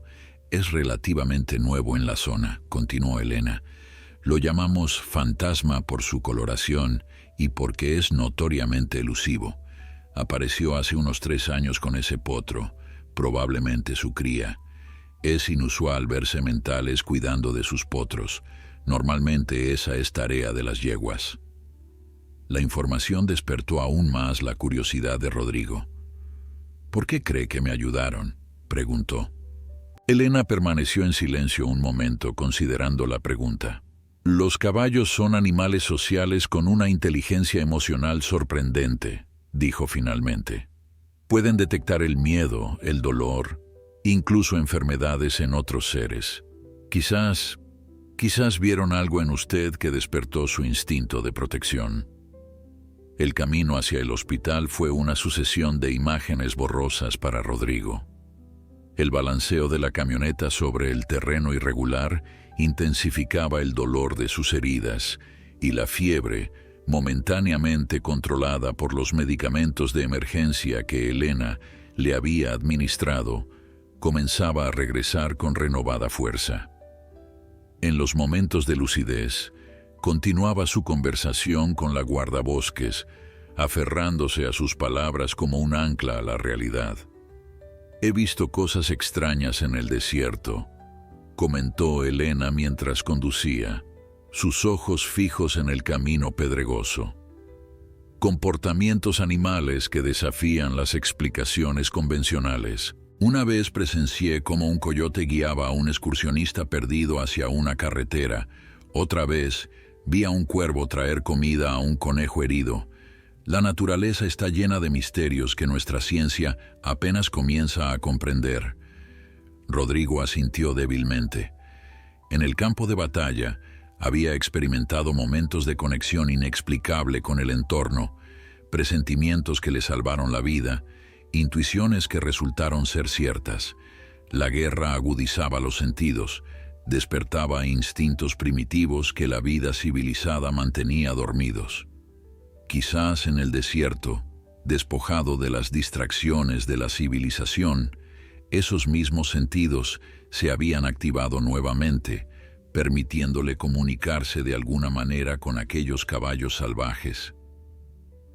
[SPEAKER 1] «es relativamente nuevo en la zona», continuó Elena. «Lo llamamos fantasma por su coloración y porque es notoriamente elusivo. Apareció hace unos 3 años con ese potro, probablemente su cría. Es inusual ver sementales cuidando de sus potros. Normalmente esa es tarea de las yeguas». La información despertó aún más la curiosidad de Rodrigo. «¿Por qué cree que me ayudaron?», preguntó. Elena permaneció en silencio un momento considerando la pregunta. «Los caballos son animales sociales con una inteligencia emocional sorprendente», dijo finalmente. «Pueden detectar el miedo, el dolor, incluso enfermedades en otros seres. Quizás vieron algo en usted que despertó su instinto de protección». El camino hacia el hospital fue una sucesión de imágenes borrosas para Rodrigo. El balanceo de la camioneta sobre el terreno irregular intensificaba el dolor de sus heridas y la fiebre, momentáneamente controlada por los medicamentos de emergencia que Elena le había administrado, comenzaba a regresar con renovada fuerza. En los momentos de lucidez, continuaba su conversación con la guardabosques, aferrándose a sus palabras como un ancla a la realidad. «He visto cosas extrañas en el desierto», comentó Elena mientras conducía, sus ojos fijos en el camino pedregoso. «Comportamientos animales que desafían las explicaciones convencionales. Una vez presencié cómo un coyote guiaba a un excursionista perdido hacia una carretera. Otra vez vi a un cuervo traer comida a un conejo herido. La naturaleza está llena de misterios que nuestra ciencia apenas comienza a comprender. Rodrigo asintió débilmente. En el campo de batalla, había experimentado momentos de conexión inexplicable con el entorno, presentimientos que le salvaron la vida, intuiciones que resultaron ser ciertas. La guerra agudizaba los sentidos, despertaba instintos primitivos que la vida civilizada mantenía dormidos. Quizás en el desierto, despojado de las distracciones de la civilización, esos mismos sentidos se habían activado nuevamente, permitiéndole comunicarse de alguna manera con aquellos caballos salvajes.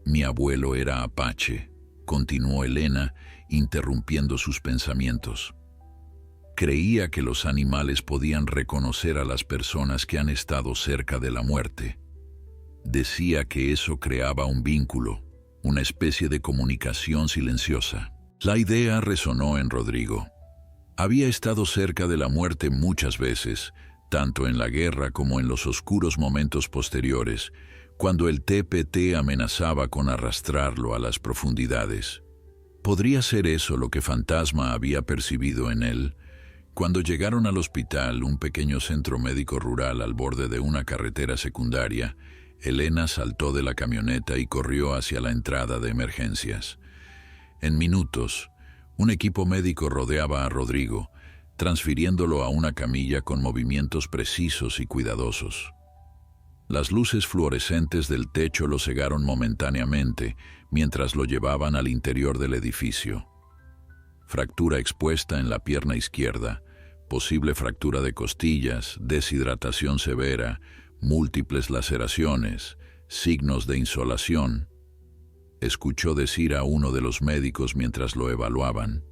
[SPEAKER 1] Mi abuelo era apache, continuó Elena, interrumpiendo sus pensamientos. Creía que los animales podían reconocer a las personas que han estado cerca de la muerte. Decía que eso creaba un vínculo, una especie de comunicación silenciosa. La idea resonó en Rodrigo. Había estado cerca de la muerte muchas veces, tanto en la guerra como en los oscuros momentos posteriores, cuando el TPT amenazaba con arrastrarlo a las profundidades. ¿Podría ser eso lo que Fantasma había percibido en él? Cuando llegaron al hospital, un pequeño centro médico rural al borde de una carretera secundaria, Elena saltó de la camioneta y corrió hacia la entrada de emergencias. En minutos, un equipo médico rodeaba a Rodrigo, transfiriéndolo a una camilla con movimientos precisos y cuidadosos. Las luces fluorescentes del techo lo cegaron momentáneamente mientras lo llevaban al interior del edificio. Fractura expuesta en la pierna izquierda, posible fractura de costillas, deshidratación severa, múltiples laceraciones, signos de insolación. Escuchó decir a uno de los médicos mientras lo evaluaban.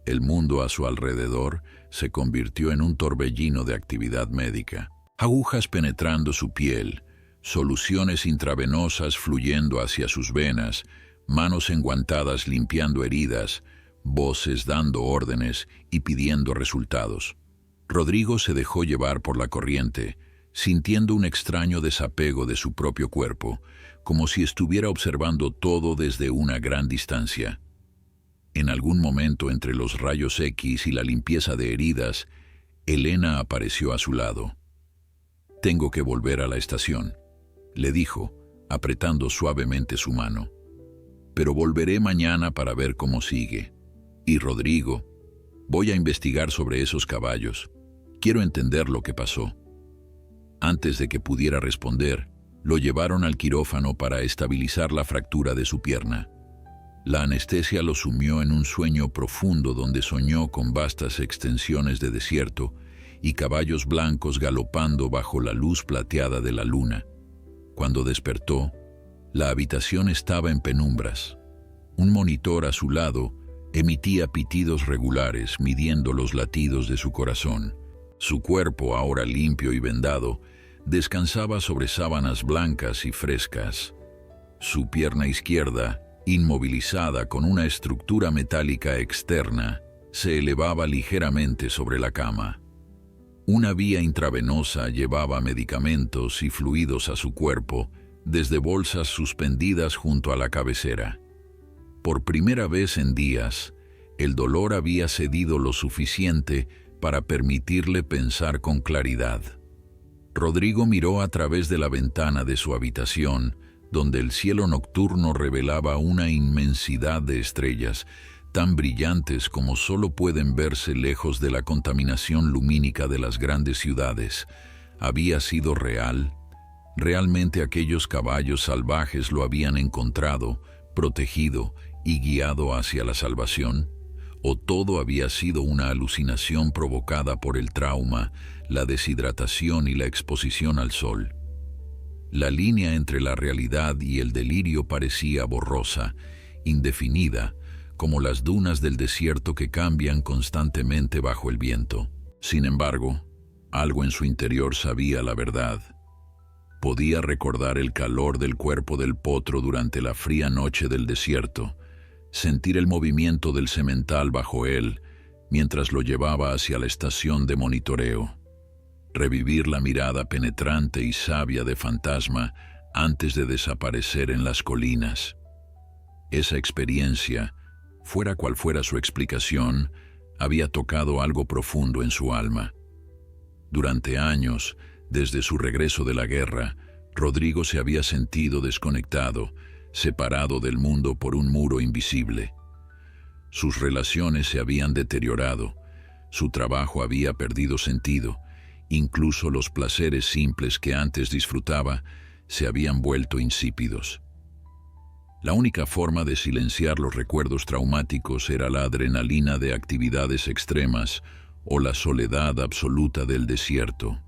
[SPEAKER 1] El mundo a su alrededor se convirtió en un torbellino de actividad médica. Agujas penetrando su piel, soluciones intravenosas fluyendo hacia sus venas, manos enguantadas limpiando heridas, voces dando órdenes y pidiendo resultados. Rodrigo se dejó llevar por la corriente, sintiendo un extraño desapego de su propio cuerpo, como si estuviera observando todo desde una gran distancia. En algún momento entre los rayos X y la limpieza de heridas, Elena apareció a su lado. «Tengo que volver a la estación», le dijo, apretando suavemente su mano. «Pero volveré mañana para ver cómo sigue. Y Rodrigo, voy a investigar sobre esos caballos. Quiero entender lo que pasó». Antes de que pudiera responder, lo llevaron al quirófano para estabilizar la fractura de su pierna. La anestesia lo sumió en un sueño profundo donde soñó con vastas extensiones de desierto y caballos blancos galopando bajo la luz plateada de la luna. Cuando despertó, la habitación estaba en penumbras. Un monitor a su lado emitía pitidos regulares midiendo los latidos de su corazón. Su cuerpo, ahora limpio y vendado, descansaba sobre sábanas blancas y frescas. Su pierna izquierda, inmovilizada con una estructura metálica externa, se elevaba ligeramente sobre la cama. Una vía intravenosa llevaba medicamentos y fluidos a su cuerpo desde bolsas suspendidas junto a la cabecera. Por primera vez en días, el dolor había cedido lo suficiente para permitirle pensar con claridad. Rodrigo miró a través de la ventana de su habitación, donde el cielo nocturno revelaba una inmensidad de estrellas, tan brillantes como solo pueden verse lejos de la contaminación lumínica de las grandes ciudades. ¿Había sido real? ¿Realmente aquellos caballos salvajes lo habían encontrado, protegido y guiado hacia la salvación? ¿O todo había sido una alucinación provocada por el trauma, la deshidratación y la exposición al sol? La línea entre la realidad y el delirio parecía borrosa, indefinida, como las dunas del desierto que cambian constantemente bajo el viento. Sin embargo, algo en su interior sabía la verdad. Podía recordar el calor del cuerpo del potro durante la fría noche del desierto, sentir el movimiento del semental bajo él, mientras lo llevaba hacia la estación de monitoreo. Revivir la mirada penetrante y sabia de Fantasma antes de desaparecer en las colinas. Esa experiencia, fuera cual fuera su explicación, había tocado algo profundo en su alma. Durante años, desde su regreso de la guerra, Rodrigo se había sentido desconectado, separado del mundo por un muro invisible. Sus relaciones se habían deteriorado, su trabajo había perdido sentido, incluso los placeres simples que antes disfrutaba se habían vuelto insípidos. La única forma de silenciar los recuerdos traumáticos era la adrenalina de actividades extremas o la soledad absoluta del desierto.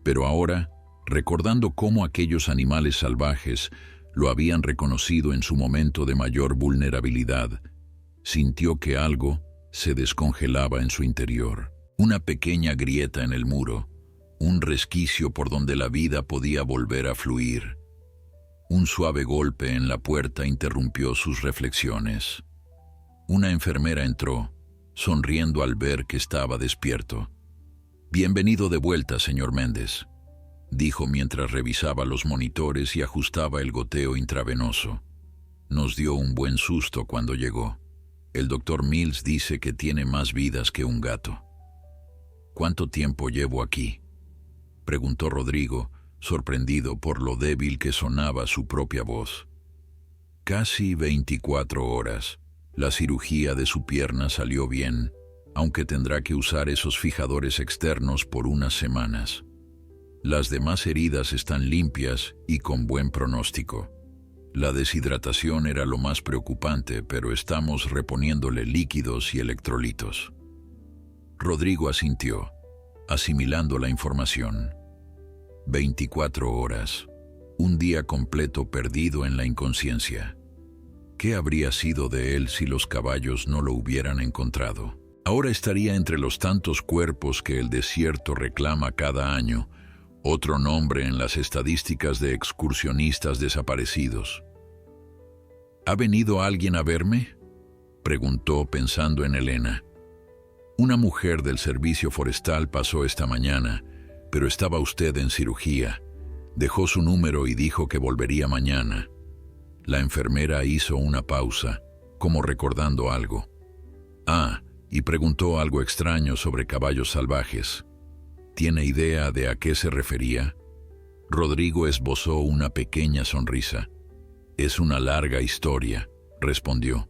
[SPEAKER 1] Pero ahora, recordando cómo aquellos animales salvajes lo habían reconocido en su momento de mayor vulnerabilidad, sintió que algo se descongelaba en su interior. Una pequeña grieta en el muro, un resquicio por donde la vida podía volver a fluir. Un suave golpe en la puerta interrumpió sus reflexiones. Una enfermera entró, sonriendo al ver que estaba despierto. «Bienvenido de vuelta, señor Méndez», dijo mientras revisaba los monitores y ajustaba el goteo intravenoso. «Nos dio un buen susto cuando llegó. El doctor Mills dice que tiene más vidas que un gato». «¿Cuánto tiempo llevo aquí?», preguntó Rodrigo, sorprendido por lo débil que sonaba su propia voz. «Casi 24 horas. La cirugía de su pierna salió bien, aunque tendrá que usar esos fijadores externos por unas semanas. Las demás heridas están limpias y con buen pronóstico. La deshidratación era lo más preocupante, pero estamos reponiéndole líquidos y electrolitos». Rodrigo asintió, asimilando la información. 24 horas, un día completo perdido en la inconsciencia. ¿Qué habría sido de él si los caballos no lo hubieran encontrado? Ahora estaría entre los tantos cuerpos que el desierto reclama cada año, otro nombre en las estadísticas de excursionistas desaparecidos. ¿Ha venido alguien a verme?, preguntó pensando en Elena. Una mujer del servicio forestal pasó esta mañana, pero estaba usted en cirugía. Dejó su número y dijo que volvería mañana. La enfermera hizo una pausa, como recordando algo. Y preguntó algo extraño sobre caballos salvajes. ¿Tiene idea de a qué se refería? Rodrigo esbozó una pequeña sonrisa. «Es una larga historia», respondió.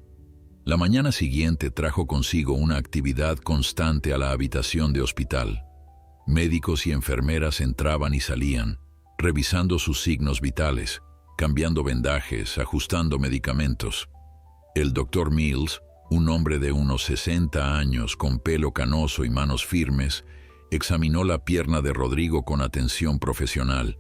[SPEAKER 1] La mañana siguiente trajo consigo una actividad constante a la habitación de hospital. Médicos y enfermeras entraban y salían, revisando sus signos vitales, cambiando vendajes, ajustando medicamentos. El doctor Mills, un hombre de unos 60 años con pelo canoso y manos firmes, examinó la pierna de Rodrigo con atención profesional.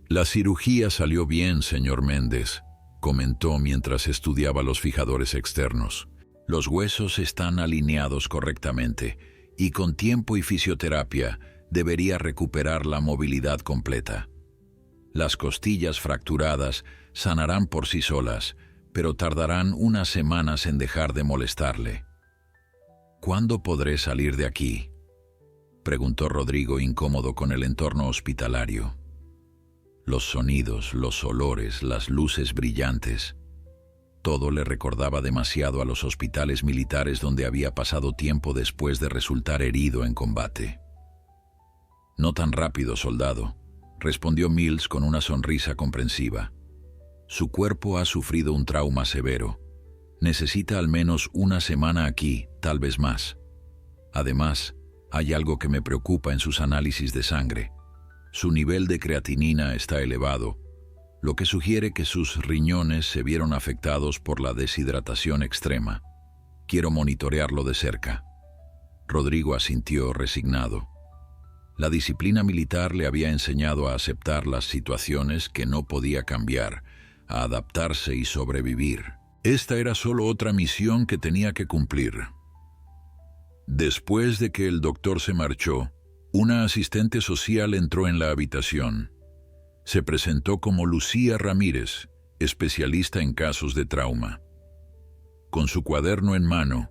[SPEAKER 1] «La cirugía salió bien, señor Méndez», comentó mientras estudiaba los fijadores externos. «Los huesos están alineados correctamente y con tiempo y fisioterapia debería recuperar la movilidad completa. Las costillas fracturadas sanarán por sí solas, pero tardarán unas semanas en dejar de molestarle». «¿Cuándo podré salir de aquí?», preguntó Rodrigo, incómodo con el entorno hospitalario. Los sonidos, los olores, las luces brillantes. Todo le recordaba demasiado a los hospitales militares donde había pasado tiempo después de resultar herido en combate. «No tan rápido, soldado», respondió Mills con una sonrisa comprensiva. «Su cuerpo ha sufrido un trauma severo. Necesita al menos una semana aquí, tal vez más. Además, hay algo que me preocupa en sus análisis de sangre. Su nivel de creatinina está elevado, lo que sugiere que sus riñones se vieron afectados por la deshidratación extrema. Quiero monitorearlo de cerca». Rodrigo asintió resignado. La disciplina militar le había enseñado a aceptar las situaciones que no podía cambiar, a adaptarse y sobrevivir. Esta era solo otra misión que tenía que cumplir. Después de que el doctor se marchó, una asistente social entró en la habitación. Se presentó como Lucía Ramírez, especialista en casos de trauma. Con su cuaderno en mano,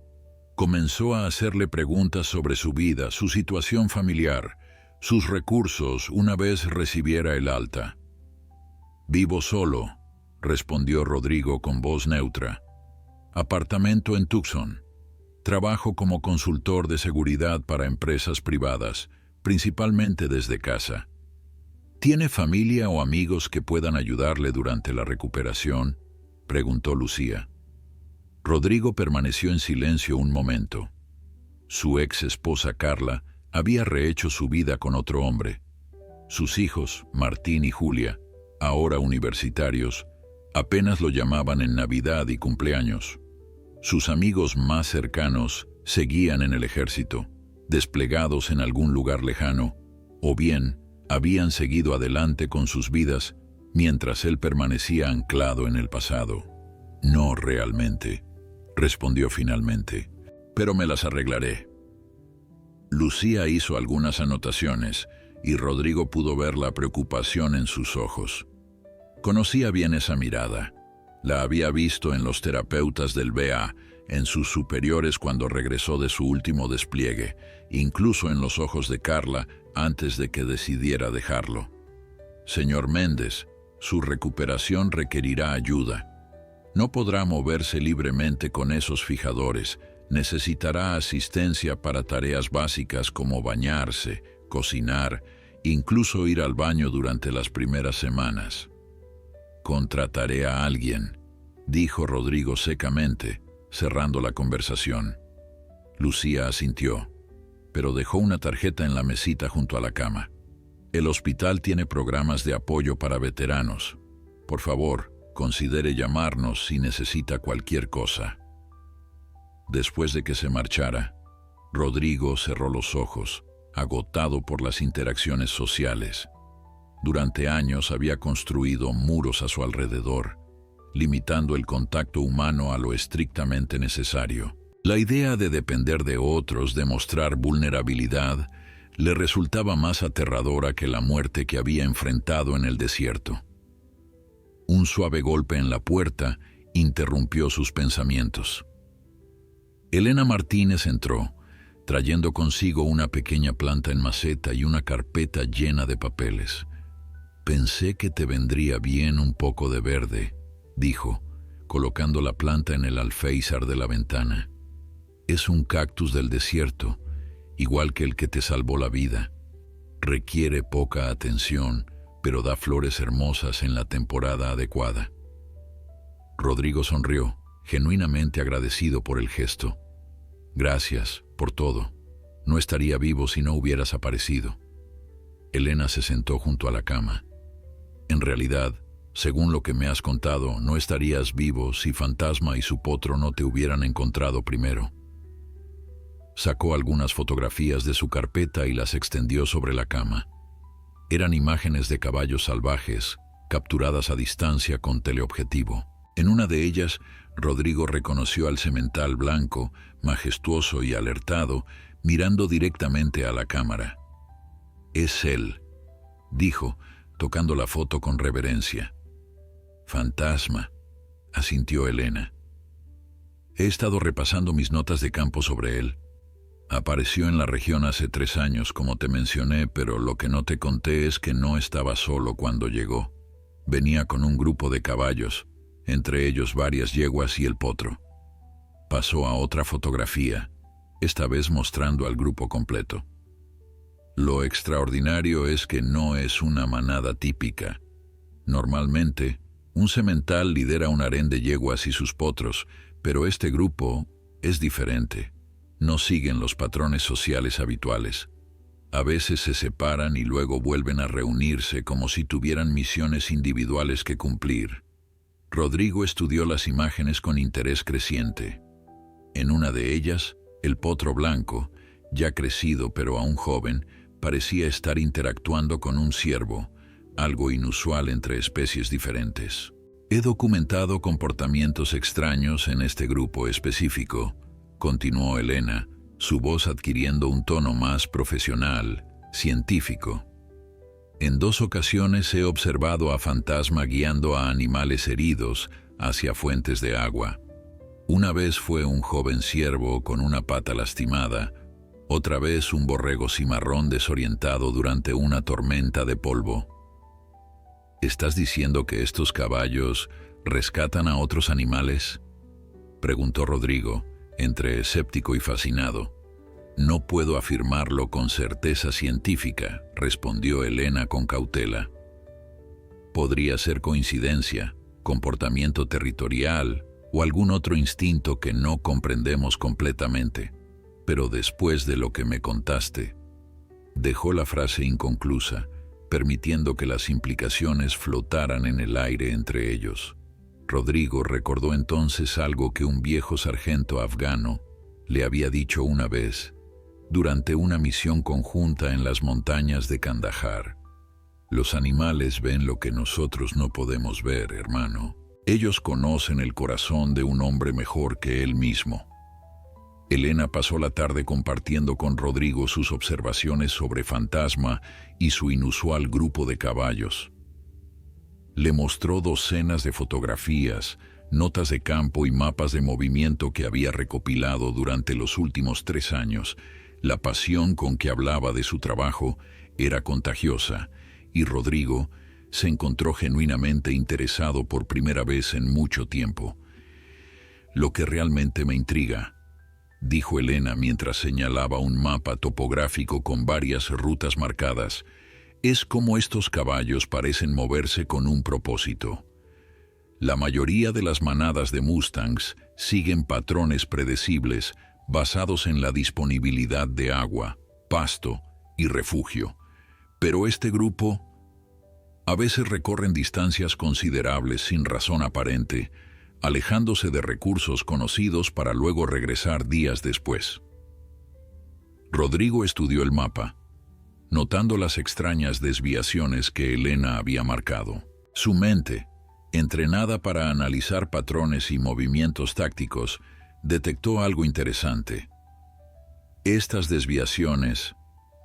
[SPEAKER 1] Comenzó a hacerle preguntas sobre su vida, su situación familiar, sus recursos una vez recibiera el alta. «Vivo solo», respondió Rodrigo con voz neutra. «Apartamento en Tucson. Trabajo como consultor de seguridad para empresas privadas, principalmente desde casa». «¿Tiene familia o amigos que puedan ayudarle durante la recuperación?», preguntó Lucía. Rodrigo permaneció en silencio un momento. Su ex esposa Carla había rehecho su vida con otro hombre. Sus hijos, Martín y Julia, ahora universitarios, apenas lo llamaban en Navidad y cumpleaños. Sus amigos más cercanos seguían en el ejército, desplegados en algún lugar lejano, o bien habían seguido adelante con sus vidas mientras él permanecía anclado en el pasado. «No realmente», respondió finalmente, «pero me las arreglaré». Lucía hizo algunas anotaciones y Rodrigo pudo ver la preocupación en sus ojos. Conocía bien esa mirada. La había visto en los terapeutas del VA, en sus superiores cuando regresó de su último despliegue, incluso en los ojos de Carla antes de que decidiera dejarlo. «Señor Méndez, su recuperación requerirá ayuda. No podrá moverse libremente con esos fijadores. Necesitará asistencia para tareas básicas como bañarse, cocinar, incluso ir al baño durante las primeras semanas». «Contrataré a alguien», dijo Rodrigo secamente, cerrando la conversación. Lucía asintió, pero dejó una tarjeta en la mesita junto a la cama. «El hospital tiene programas de apoyo para veteranos. Por favor, considere llamarnos si necesita cualquier cosa». Después de que se marchara, Rodrigo cerró los ojos, agotado por las interacciones sociales. Durante años había construido muros a su alrededor, limitando el contacto humano a lo estrictamente necesario. La idea de depender de otros, de mostrar vulnerabilidad, le resultaba más aterradora que la muerte que había enfrentado en el desierto. Un suave golpe en la puerta interrumpió sus pensamientos. Elena Martínez entró, trayendo consigo una pequeña planta en maceta y una carpeta llena de papeles. «Pensé que te vendría bien un poco de verde», dijo, colocando la planta en el alféizar de la ventana. «Es un cactus del desierto, igual que el que te salvó la vida. Requiere poca atención, pero da flores hermosas en la temporada adecuada». Rodrigo sonrió, genuinamente agradecido por el gesto. «Gracias por todo. No estaría vivo si no hubieras aparecido». Elena se sentó junto a la cama. «En realidad, según lo que me has contado, no estarías vivo si Fantasma y su potro no te hubieran encontrado primero». Sacó algunas fotografías de su carpeta y las extendió sobre la cama. Eran imágenes de caballos salvajes, capturadas a distancia con teleobjetivo. En una de ellas, Rodrigo reconoció al semental blanco, majestuoso y alertado, mirando directamente a la cámara. «Es él», dijo, tocando la foto con reverencia. «Fantasma», asintió Elena. «He estado repasando mis notas de campo sobre él. Apareció en la región hace 3 años, como te mencioné, pero lo que no te conté es que no estaba solo cuando llegó. Venía con un grupo de caballos, entre ellos varias yeguas y el potro». Pasó a otra fotografía, esta vez mostrando al grupo completo. «Lo extraordinario es que no es una manada típica. Normalmente, un semental lidera un harén de yeguas y sus potros, pero este grupo es diferente. No siguen los patrones sociales habituales. A veces se separan y luego vuelven a reunirse como si tuvieran misiones individuales que cumplir». Rodrigo estudió las imágenes con interés creciente. En una de ellas, el potro blanco, ya crecido pero aún joven, parecía estar interactuando con un ciervo, algo inusual entre especies diferentes. «He documentado comportamientos extraños en este grupo específico», continuó Elena, su voz adquiriendo un tono más profesional, científico. «En 2 ocasiones he observado a Fantasma guiando a animales heridos hacia fuentes de agua. Una vez fue un joven ciervo con una pata lastimada, otra vez un borrego cimarrón desorientado durante una tormenta de polvo. ¿Estás diciendo que estos caballos rescatan a otros animales?, preguntó Rodrigo, entre escéptico y fascinado. No puedo afirmarlo con certeza científica, respondió Elena con cautela. Podría ser coincidencia, comportamiento territorial o algún otro instinto que no comprendemos completamente. Pero después de lo que me contaste, dejó la frase inconclusa, permitiendo que las implicaciones flotaran en el aire entre ellos. Rodrigo recordó entonces algo que un viejo sargento afgano le había dicho una vez, durante una misión conjunta en las montañas de Kandahar. Los animales ven lo que nosotros no podemos ver, hermano. Ellos conocen el corazón de un hombre mejor que él mismo. Elena pasó la tarde compartiendo con Rodrigo sus observaciones sobre Fantasma y su inusual grupo de caballos. Le mostró docenas de fotografías, notas de campo y mapas de movimiento que había recopilado durante los últimos 3 años. La pasión con que hablaba de su trabajo era contagiosa, y Rodrigo se encontró genuinamente interesado por primera vez en mucho tiempo. Lo que realmente me intriga, dijo Elena mientras señalaba un mapa topográfico con varias rutas marcadas, es cómo estos caballos parecen moverse con un propósito. La mayoría de las manadas de Mustangs siguen patrones predecibles basados en la disponibilidad de agua, pasto y refugio. Pero este grupo a veces recorren distancias considerables sin razón aparente, alejándose de recursos conocidos para luego regresar días después. Rodrigo estudió el mapa, notando las extrañas desviaciones que Elena había marcado. Su mente, entrenada para analizar patrones y movimientos tácticos, detectó algo interesante. Estas desviaciones,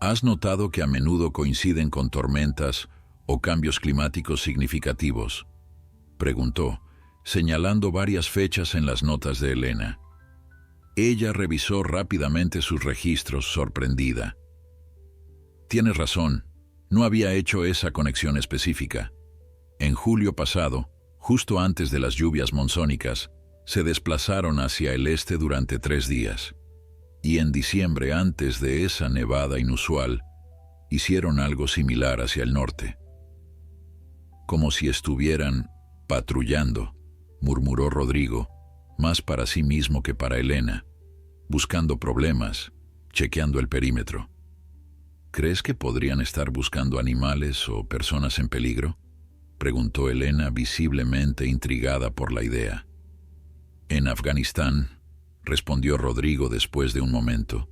[SPEAKER 1] ¿has notado que a menudo coinciden con tormentas o cambios climáticos significativos?, preguntó, señalando varias fechas en las notas de Elena. Ella revisó rápidamente sus registros, sorprendida. Tienes razón, no había hecho esa conexión específica. En julio pasado, justo antes de las lluvias monzónicas, se desplazaron hacia el este durante 3 días. Y en diciembre, antes de esa nevada inusual, hicieron algo similar hacia el norte. Como si estuvieran patrullando, murmuró Rodrigo, más para sí mismo que para Elena, buscando problemas, chequeando el perímetro. ¿Crees que podrían estar buscando animales o personas en peligro?, preguntó Elena, visiblemente intrigada por la idea. En Afganistán, respondió Rodrigo después de un momento,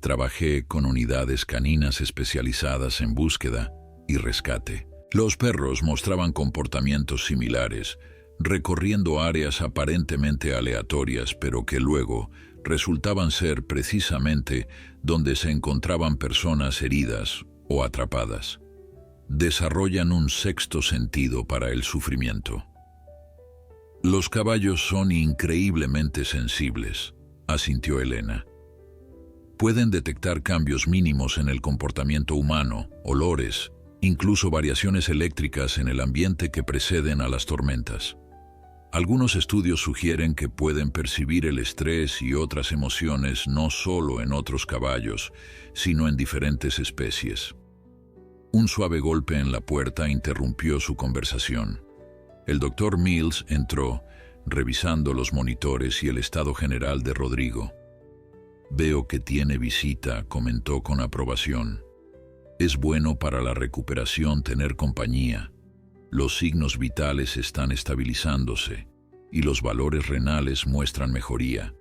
[SPEAKER 1] trabajé con unidades caninas especializadas en búsqueda y rescate. Los perros mostraban comportamientos similares, recorriendo áreas aparentemente aleatorias, pero que luego resultaban ser precisamente donde se encontraban personas heridas o atrapadas. Desarrollan un sexto sentido para el sufrimiento. Los caballos son increíblemente sensibles, asintió Elena. Pueden detectar cambios mínimos en el comportamiento humano, olores, incluso variaciones eléctricas en el ambiente que preceden a las tormentas. Algunos estudios sugieren que pueden percibir el estrés y otras emociones no solo en otros caballos, sino en diferentes especies. Un suave golpe en la puerta interrumpió su conversación. El doctor Mills entró, revisando los monitores y el estado general de Rodrigo. Veo que tiene visita, comentó con aprobación. Es bueno para la recuperación tener compañía. Los signos vitales están estabilizándose y los valores renales muestran mejoría.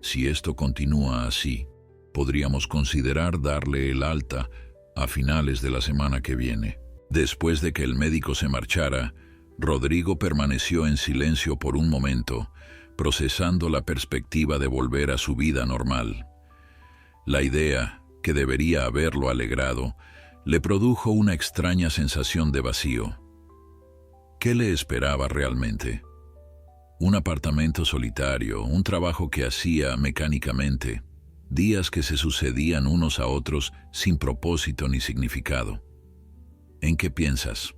[SPEAKER 1] Si esto continúa así, podríamos considerar darle el alta a finales de la semana que viene. Después de que el médico se marchara, Rodrigo permaneció en silencio por un momento, procesando la perspectiva de volver a su vida normal. La idea, que debería haberlo alegrado, le produjo una extraña sensación de vacío. ¿Qué le esperaba realmente? Un apartamento solitario, un trabajo que hacía mecánicamente, días que se sucedían unos a otros sin propósito ni significado. ¿En qué piensas?,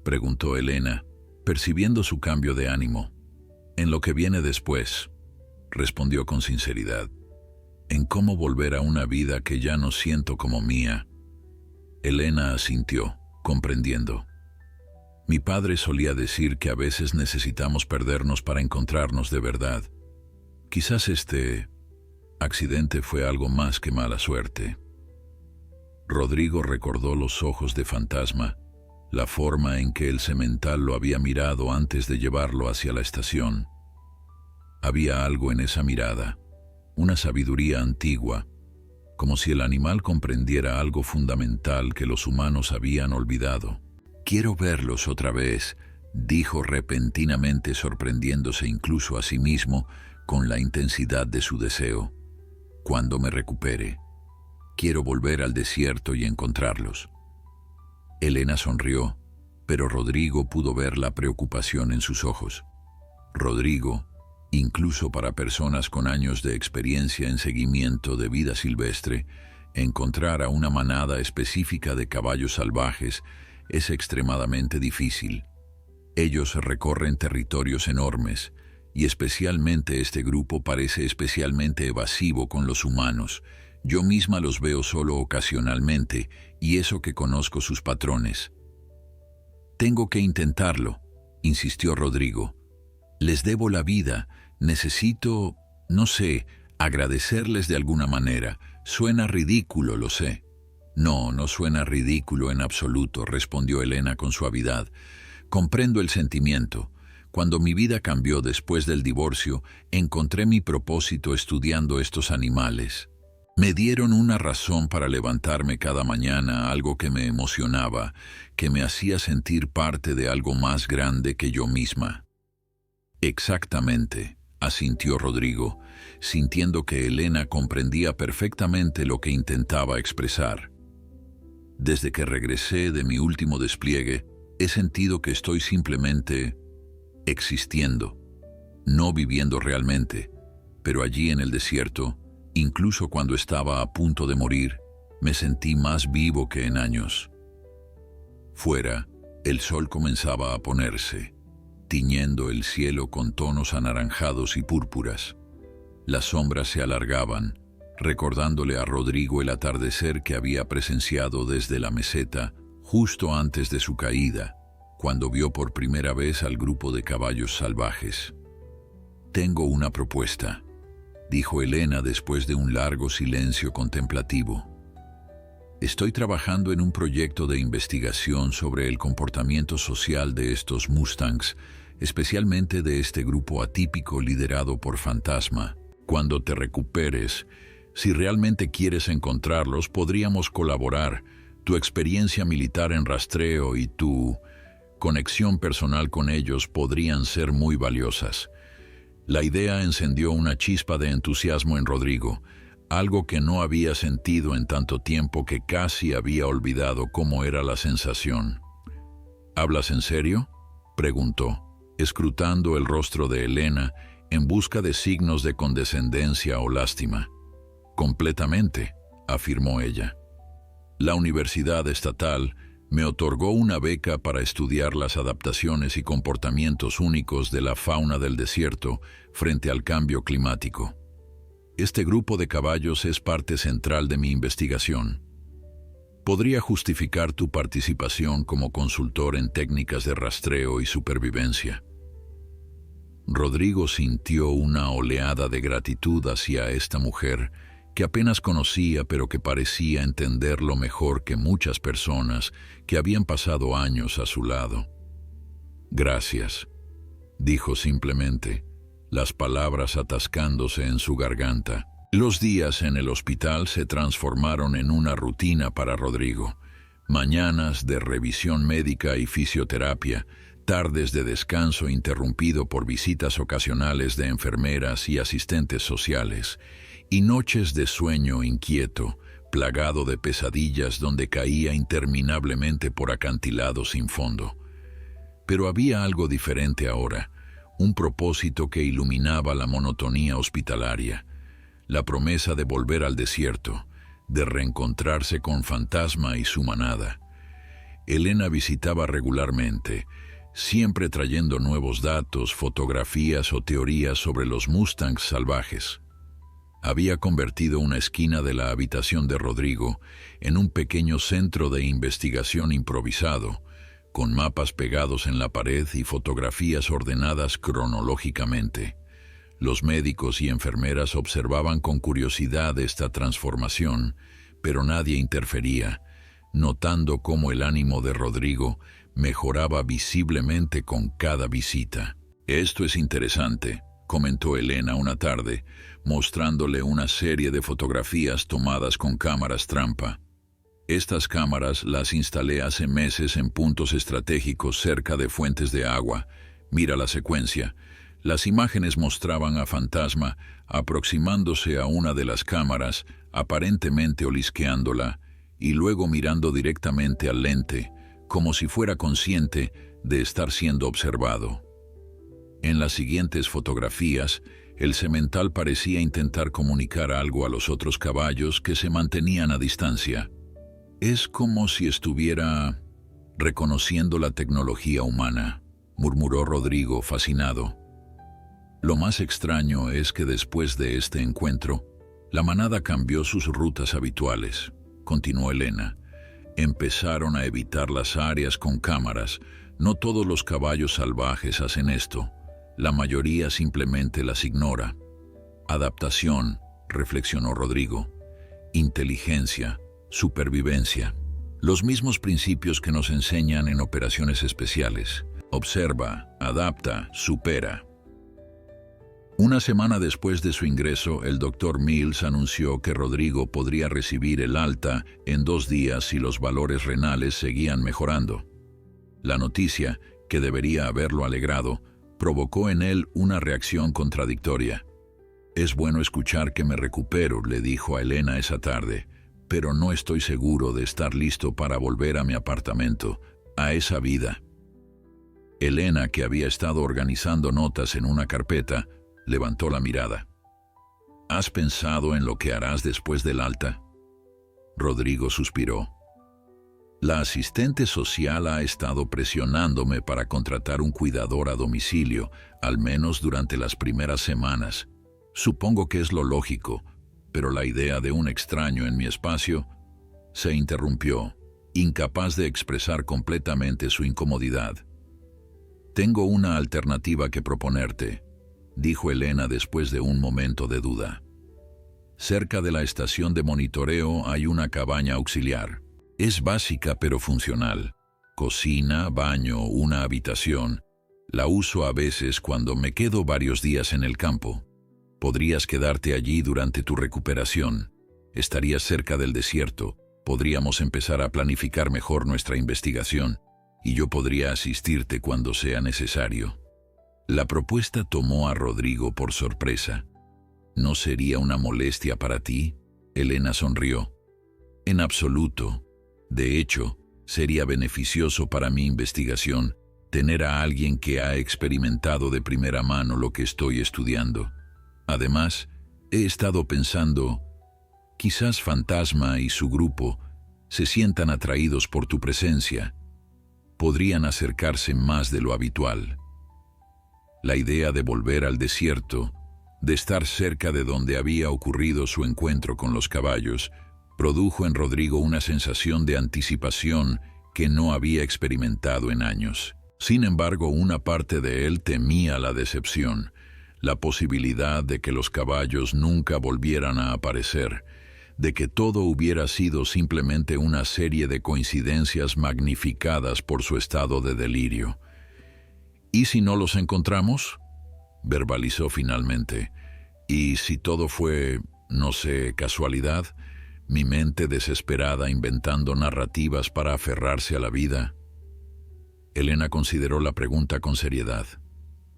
[SPEAKER 1] preguntó Elena, percibiendo su cambio de ánimo. En lo que viene después, respondió con sinceridad. En cómo volver a una vida que ya no siento como mía. Elena asintió, comprendiendo. Mi padre solía decir que a veces necesitamos perdernos para encontrarnos de verdad. Quizás este accidente fue algo más que mala suerte. Rodrigo recordó los ojos de fantasma, la forma en que el semental lo había mirado antes de llevarlo hacia la estación. Había algo en esa mirada, una sabiduría antigua, como si el animal comprendiera algo fundamental que los humanos habían olvidado. «Quiero verlos otra vez», dijo repentinamente, sorprendiéndose incluso a sí mismo con la intensidad de su deseo. «Cuando me recupere, quiero volver al desierto y encontrarlos». Elena sonrió, pero Rodrigo pudo ver la preocupación en sus ojos. Rodrigo, incluso para personas con años de experiencia en seguimiento de vida silvestre, encontrar a una manada específica de caballos salvajes es extremadamente difícil. Ellos recorren territorios enormes, y especialmente este grupo parece especialmente evasivo con los humanos. Yo misma los veo solo ocasionalmente, y eso que conozco sus patrones. «Tengo que intentarlo», insistió Rodrigo. «Les debo la vida. Necesito, no sé, agradecerles de alguna manera. Suena ridículo, lo sé». «No, no suena ridículo en absoluto», respondió Elena con suavidad. «Comprendo el sentimiento. Cuando mi vida cambió después del divorcio, encontré mi propósito estudiando estos animales. Me dieron una razón para levantarme cada mañana, algo que me emocionaba, que me hacía sentir parte de algo más grande que yo misma». «Exactamente», asintió Rodrigo, sintiendo que Elena comprendía perfectamente lo que intentaba expresar. «Desde que regresé de mi último despliegue, he sentido que estoy simplemente existiendo, no viviendo realmente, pero allí en el desierto, incluso cuando estaba a punto de morir, me sentí más vivo que en años». Fuera, el sol comenzaba a ponerse, tiñendo el cielo con tonos anaranjados y púrpuras. Las sombras se alargaban, recordándole a Rodrigo el atardecer que había presenciado desde la meseta justo antes de su caída, cuando vio por primera vez al grupo de caballos salvajes. «Tengo una propuesta», dijo Elena después de un largo silencio contemplativo. «Estoy trabajando en un proyecto de investigación sobre el comportamiento social de estos Mustangs, especialmente de este grupo atípico liderado por Fantasma. Cuando te recuperes, si realmente quieres encontrarlos, podríamos colaborar. Tu experiencia militar en rastreo y tu conexión personal con ellos podrían ser muy valiosas». La idea encendió una chispa de entusiasmo en Rodrigo, algo que no había sentido en tanto tiempo que casi había olvidado cómo era la sensación. «¿Hablas en serio?», preguntó, escrutando el rostro de Elena en busca de signos de condescendencia o lástima. «Completamente», afirmó ella. «La Universidad Estatal me otorgó una beca para estudiar las adaptaciones y comportamientos únicos de la fauna del desierto frente al cambio climático. Este grupo de caballos es parte central de mi investigación. Podría justificar tu participación como consultor en técnicas de rastreo y supervivencia». Rodrigo sintió una oleada de gratitud hacia esta mujer que apenas conocía, pero que parecía entenderlo mejor que muchas personas que habían pasado años a su lado. «Gracias», dijo simplemente, las palabras atascándose en su garganta. Los días en el hospital se transformaron en una rutina para Rodrigo. Mañanas de revisión médica y fisioterapia, tardes de descanso interrumpido por visitas ocasionales de enfermeras y asistentes sociales, y noches de sueño inquieto, plagado de pesadillas donde caía interminablemente por acantilados sin fondo. Pero había algo diferente ahora, un propósito que iluminaba la monotonía hospitalaria, la promesa de volver al desierto, de reencontrarse con Fantasma y su manada. Elena visitaba regularmente, siempre trayendo nuevos datos, fotografías o teorías sobre los Mustangs salvajes. Había convertido una esquina de la habitación de Rodrigo en un pequeño centro de investigación improvisado, con mapas pegados en la pared y fotografías ordenadas cronológicamente. Los médicos y enfermeras observaban con curiosidad esta transformación, pero nadie interfería, notando cómo el ánimo de Rodrigo mejoraba visiblemente con cada visita. «Esto es interesante», comentó Elena una tarde, mostrándole una serie de fotografías tomadas con cámaras trampa. Estas cámaras las instalé hace meses en puntos estratégicos cerca de fuentes de agua. Mira la secuencia. Las imágenes mostraban a Fantasma aproximándose a una de las cámaras, aparentemente olisqueándola, y luego mirando directamente al lente, como si fuera consciente de estar siendo observado. En las siguientes fotografías, el semental parecía intentar comunicar algo a los otros caballos que se mantenían a distancia. «Es como si estuviera reconociendo la tecnología humana», murmuró Rodrigo, fascinado. «Lo más extraño es que después de este encuentro, la manada cambió sus rutas habituales», continuó Elena. «Empezaron a evitar las áreas con cámaras. No todos los caballos salvajes hacen esto. La mayoría simplemente las ignora». «Adaptación», reflexionó Rodrigo. «Inteligencia, supervivencia. Los mismos principios que nos enseñan en operaciones especiales. Observa, adapta, supera». Una semana después de su ingreso, el Dr. Mills anunció que Rodrigo podría recibir el alta en 2 días si los valores renales seguían mejorando. La noticia, que debería haberlo alegrado, provocó en él una reacción contradictoria. «Es bueno escuchar que me recupero», le dijo a Elena esa tarde, «pero no estoy seguro de estar listo para volver a mi apartamento, a esa vida». Elena, que había estado organizando notas en una carpeta, levantó la mirada. «¿Has pensado en lo que harás después del alta?» Rodrigo suspiró. «La asistente social ha estado presionándome para contratar un cuidador a domicilio, al menos durante las primeras semanas. Supongo que es lo lógico, pero la idea de un extraño en mi espacio…» Se interrumpió, incapaz de expresar completamente su incomodidad. «Tengo una alternativa que proponerte», dijo Elena después de un momento de duda. «Cerca de la estación de monitoreo hay una cabaña auxiliar. Es básica pero funcional. Cocina, baño, una habitación. La uso a veces cuando me quedo varios días en el campo. Podrías quedarte allí durante tu recuperación. Estarías cerca del desierto. Podríamos empezar a planificar mejor nuestra investigación, y yo podría asistirte cuando sea necesario». La propuesta tomó a Rodrigo por sorpresa. «¿No sería una molestia para ti?», Elena sonrió. «En absoluto. De hecho, sería beneficioso para mi investigación tener a alguien que ha experimentado de primera mano lo que estoy estudiando. Además, he estado pensando, quizás Fantasma y su grupo se sientan atraídos por tu presencia. Podrían acercarse más de lo habitual». La idea de volver al desierto, de estar cerca de donde había ocurrido su encuentro con los caballos, produjo en Rodrigo una sensación de anticipación que no había experimentado en años. Sin embargo, una parte de él temía la decepción, la posibilidad de que los caballos nunca volvieran a aparecer, de que todo hubiera sido simplemente una serie de coincidencias magnificadas por su estado de delirio. «¿Y si no los encontramos?», verbalizó finalmente. «¿Y si todo fue, no sé, casualidad? Mi mente desesperada inventando narrativas para aferrarse a la vida». Elena consideró la pregunta con seriedad.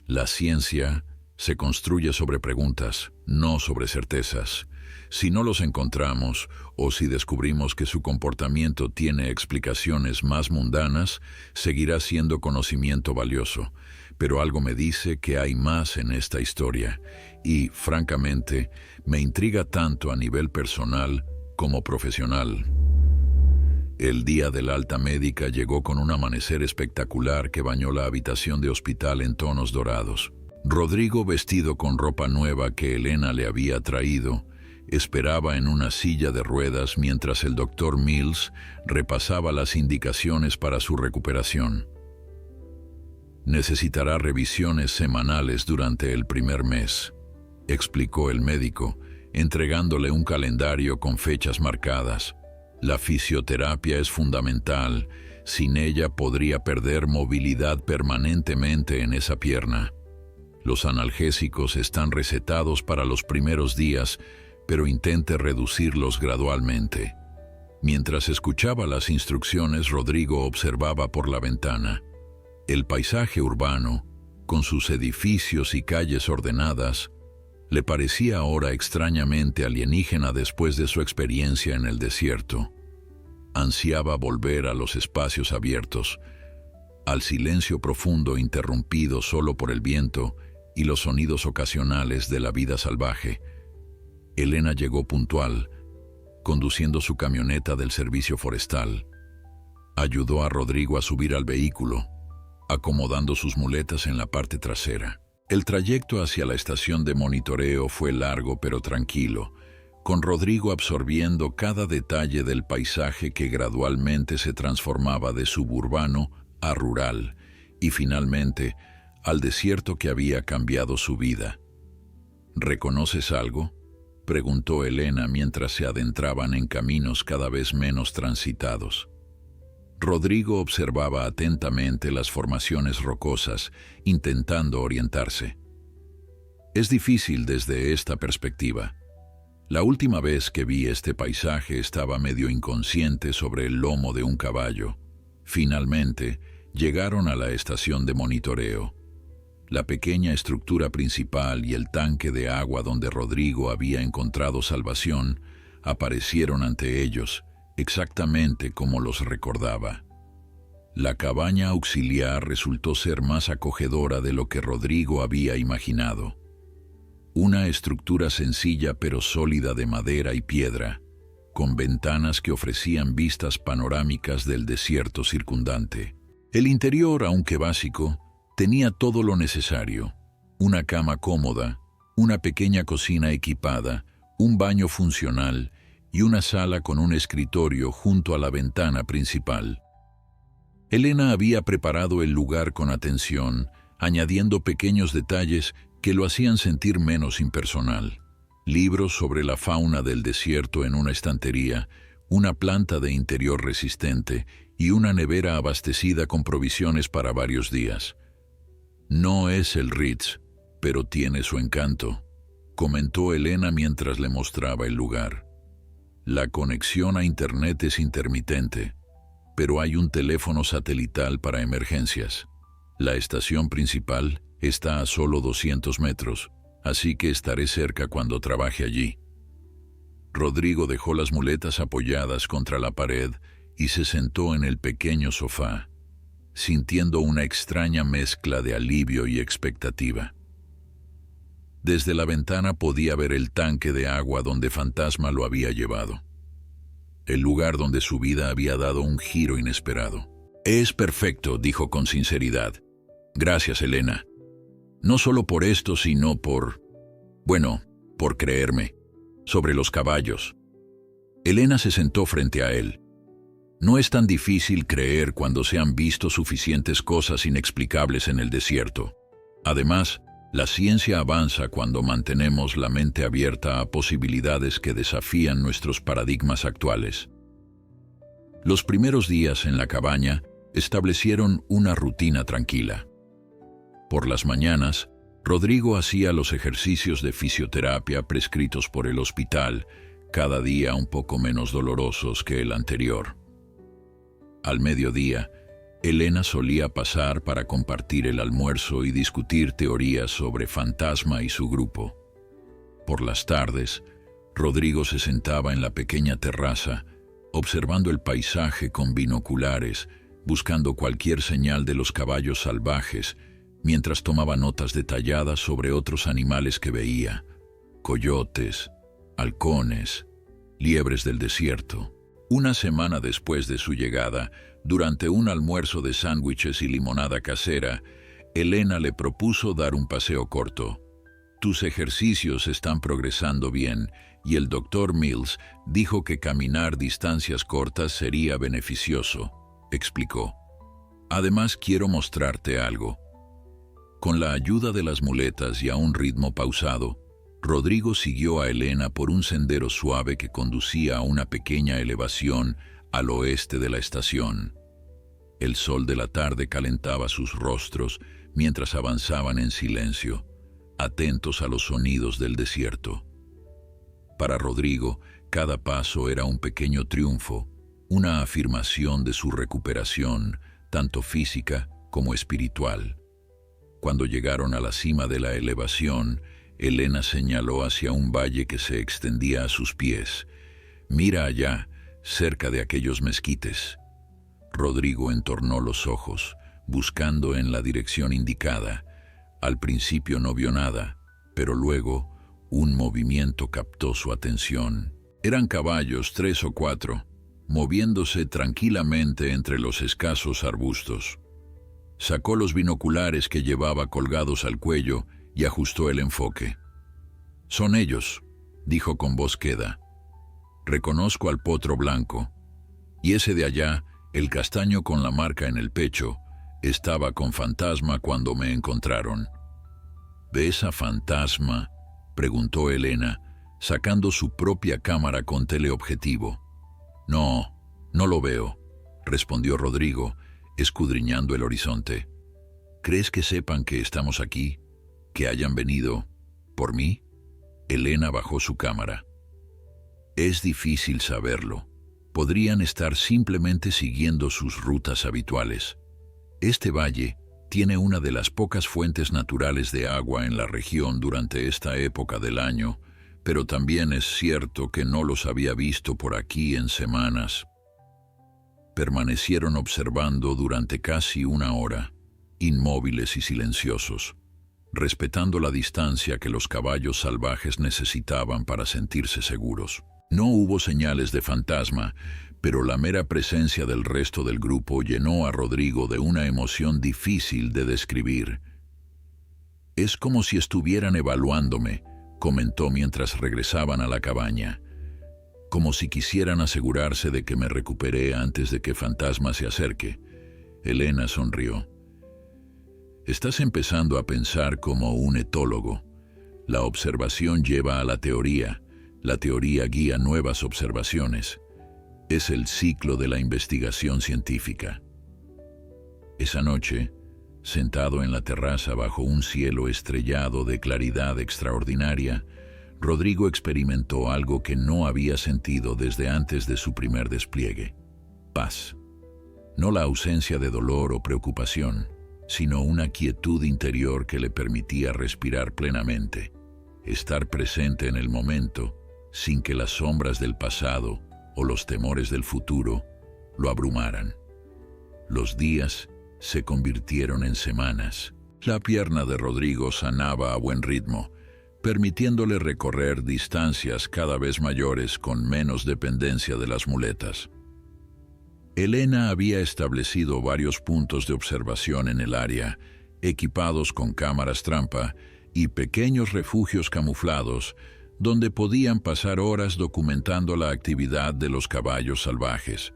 [SPEAKER 1] La ciencia se construye sobre preguntas, no sobre certezas. Si no los encontramos, o si descubrimos que su comportamiento tiene explicaciones más mundanas, seguirá siendo conocimiento valioso. pero algo me dice que hay más en esta historia y, francamente, me intriga tanto a nivel personal como profesional. El día del alta médica llegó con un amanecer espectacular que bañó la habitación de hospital en tonos dorados. Rodrigo, vestido con ropa nueva que Elena le había traído, esperaba en una silla de ruedas mientras el doctor Mills repasaba las indicaciones para su recuperación. Necesitará revisiones semanales durante el primer mes, explicó el médico, entregándole un calendario con fechas marcadas. La fisioterapia es fundamental. Sin ella podría perder movilidad permanentemente en esa pierna. Los analgésicos están recetados para los primeros días, pero intente reducirlos gradualmente. Mientras escuchaba las instrucciones, Rodrigo observaba por la ventana. El paisaje urbano, con sus edificios y calles ordenadas, le parecía ahora extrañamente alienígena después de su experiencia en el desierto. Ansiaba volver a los espacios abiertos, al silencio profundo interrumpido solo por el viento y los sonidos ocasionales de la vida salvaje. Elena llegó puntual, conduciendo su camioneta del servicio forestal. Ayudó a Rodrigo a subir al vehículo, acomodando sus muletas en la parte trasera. El trayecto hacia la estación de monitoreo fue largo pero tranquilo, con Rodrigo absorbiendo cada detalle del paisaje que gradualmente se transformaba de suburbano a rural y finalmente al desierto que había cambiado su vida. ¿Reconoces algo?, preguntó Elena mientras se adentraban en caminos cada vez menos transitados. Rodrigo observaba atentamente las formaciones rocosas, intentando orientarse. Es difícil desde esta perspectiva. La última vez que vi este paisaje estaba medio inconsciente sobre el lomo de un caballo. Finalmente, llegaron a la estación de monitoreo. La pequeña estructura principal y el tanque de agua donde Rodrigo había encontrado salvación aparecieron ante ellos, exactamente como los recordaba. La cabaña auxiliar resultó ser más acogedora de lo que Rodrigo había imaginado. Una estructura sencilla pero sólida de madera y piedra, con ventanas que ofrecían vistas panorámicas del desierto circundante. El interior, aunque básico, tenía todo lo necesario: una cama cómoda, una pequeña cocina equipada, un baño funcional y una sala con un escritorio junto a la ventana principal. Elena había preparado el lugar con atención, añadiendo pequeños detalles que lo hacían sentir menos impersonal. Libros sobre la fauna del desierto en una estantería, una planta de interior resistente y una nevera abastecida con provisiones para varios días. No es el Ritz, pero tiene su encanto, comentó Elena mientras le mostraba el lugar. La conexión a Internet es intermitente, pero hay un teléfono satelital para emergencias. La estación principal está a solo 200 metros, así que estaré cerca cuando trabaje allí. Rodrigo dejó las muletas apoyadas contra la pared y se sentó en el pequeño sofá, sintiendo una extraña mezcla de alivio y expectativa. Desde la ventana podía ver el tanque de agua donde Fantasma lo había llevado. El lugar donde su vida había dado un giro inesperado. «Es perfecto», dijo con sinceridad. «Gracias, Elena. No solo por esto, sino por creerme. Sobre los caballos». Elena se sentó frente a él. No es tan difícil creer cuando se han visto suficientes cosas inexplicables en el desierto. Además, la ciencia avanza cuando mantenemos la mente abierta a posibilidades que desafían nuestros paradigmas actuales. Los primeros días en la cabaña establecieron una rutina tranquila. Por las mañanas, Rodrigo hacía los ejercicios de fisioterapia prescritos por el hospital, cada día un poco menos dolorosos que el anterior. Al mediodía, Elena solía pasar para compartir el almuerzo y discutir teorías sobre Fantasma y su grupo. Por las tardes, Rodrigo se sentaba en la pequeña terraza, observando el paisaje con binoculares, buscando cualquier señal de los caballos salvajes, mientras tomaba notas detalladas sobre otros animales que veía: coyotes, halcones, liebres del desierto. Una semana después de su llegada, durante un almuerzo de sándwiches y limonada casera, Elena le propuso dar un paseo corto. «Tus ejercicios están progresando bien, y el Dr. Mills dijo que caminar distancias cortas sería beneficioso», explicó. «Además, quiero mostrarte algo». Con la ayuda de las muletas y a un ritmo pausado, Rodrigo siguió a Elena por un sendero suave que conducía a una pequeña elevación al oeste de la estación. El sol de la tarde calentaba sus rostros mientras avanzaban en silencio, atentos a los sonidos del desierto. Para Rodrigo, cada paso era un pequeño triunfo, una afirmación de su recuperación, tanto física como espiritual. Cuando llegaron a la cima de la elevación, Elena señaló hacia un valle que se extendía a sus pies. «Mira allá, cerca de aquellos mezquites». Rodrigo entornó los ojos, buscando en la dirección indicada. Al principio no vio nada, pero luego un movimiento captó su atención. Eran caballos, 3 o 4, moviéndose tranquilamente entre los escasos arbustos. Sacó los binoculares que llevaba colgados al cuello y ajustó el enfoque. «Son ellos», dijo con voz queda. «Reconozco al potro blanco. Y ese de allá, el castaño con la marca en el pecho, estaba con Fantasma cuando me encontraron». «¿Ves a Fantasma?», preguntó Elena, sacando su propia cámara con teleobjetivo. «No, no lo veo», respondió Rodrigo, escudriñando el horizonte. «¿Crees que sepan que estamos aquí? ¿Que hayan venido por mí?». Elena bajó su cámara. «Es difícil saberlo. Podrían estar simplemente siguiendo sus rutas habituales. Este valle tiene una de las pocas fuentes naturales de agua en la región durante esta época del año, pero también es cierto que no los había visto por aquí en semanas». Permanecieron observando durante casi una hora, inmóviles y silenciosos, respetando la distancia que los caballos salvajes necesitaban para sentirse seguros. No hubo señales de Fantasma, pero la mera presencia del resto del grupo llenó a Rodrigo de una emoción difícil de describir. «Es como si estuvieran evaluándome», comentó mientras regresaban a la cabaña. «Como si quisieran asegurarse de que me recuperé antes de que Fantasma se acerque». Elena sonrió. «Estás empezando a pensar como un etólogo. La observación lleva a la teoría guía nuevas observaciones. Es el ciclo de la investigación científica». Esa noche, sentado en la terraza bajo un cielo estrellado de claridad extraordinaria, Rodrigo experimentó algo que no había sentido desde antes de su primer despliegue: paz. No la ausencia de dolor o preocupación, sino una quietud interior que le permitía respirar plenamente, estar presente en el momento, sin que las sombras del pasado o los temores del futuro lo abrumaran. Los días se convirtieron en semanas. La pierna de Rodrigo sanaba a buen ritmo, permitiéndole recorrer distancias cada vez mayores con menos dependencia de las muletas. Elena había establecido varios puntos de observación en el área, equipados con cámaras trampa y pequeños refugios camuflados, donde podían pasar horas documentando la actividad de los caballos salvajes.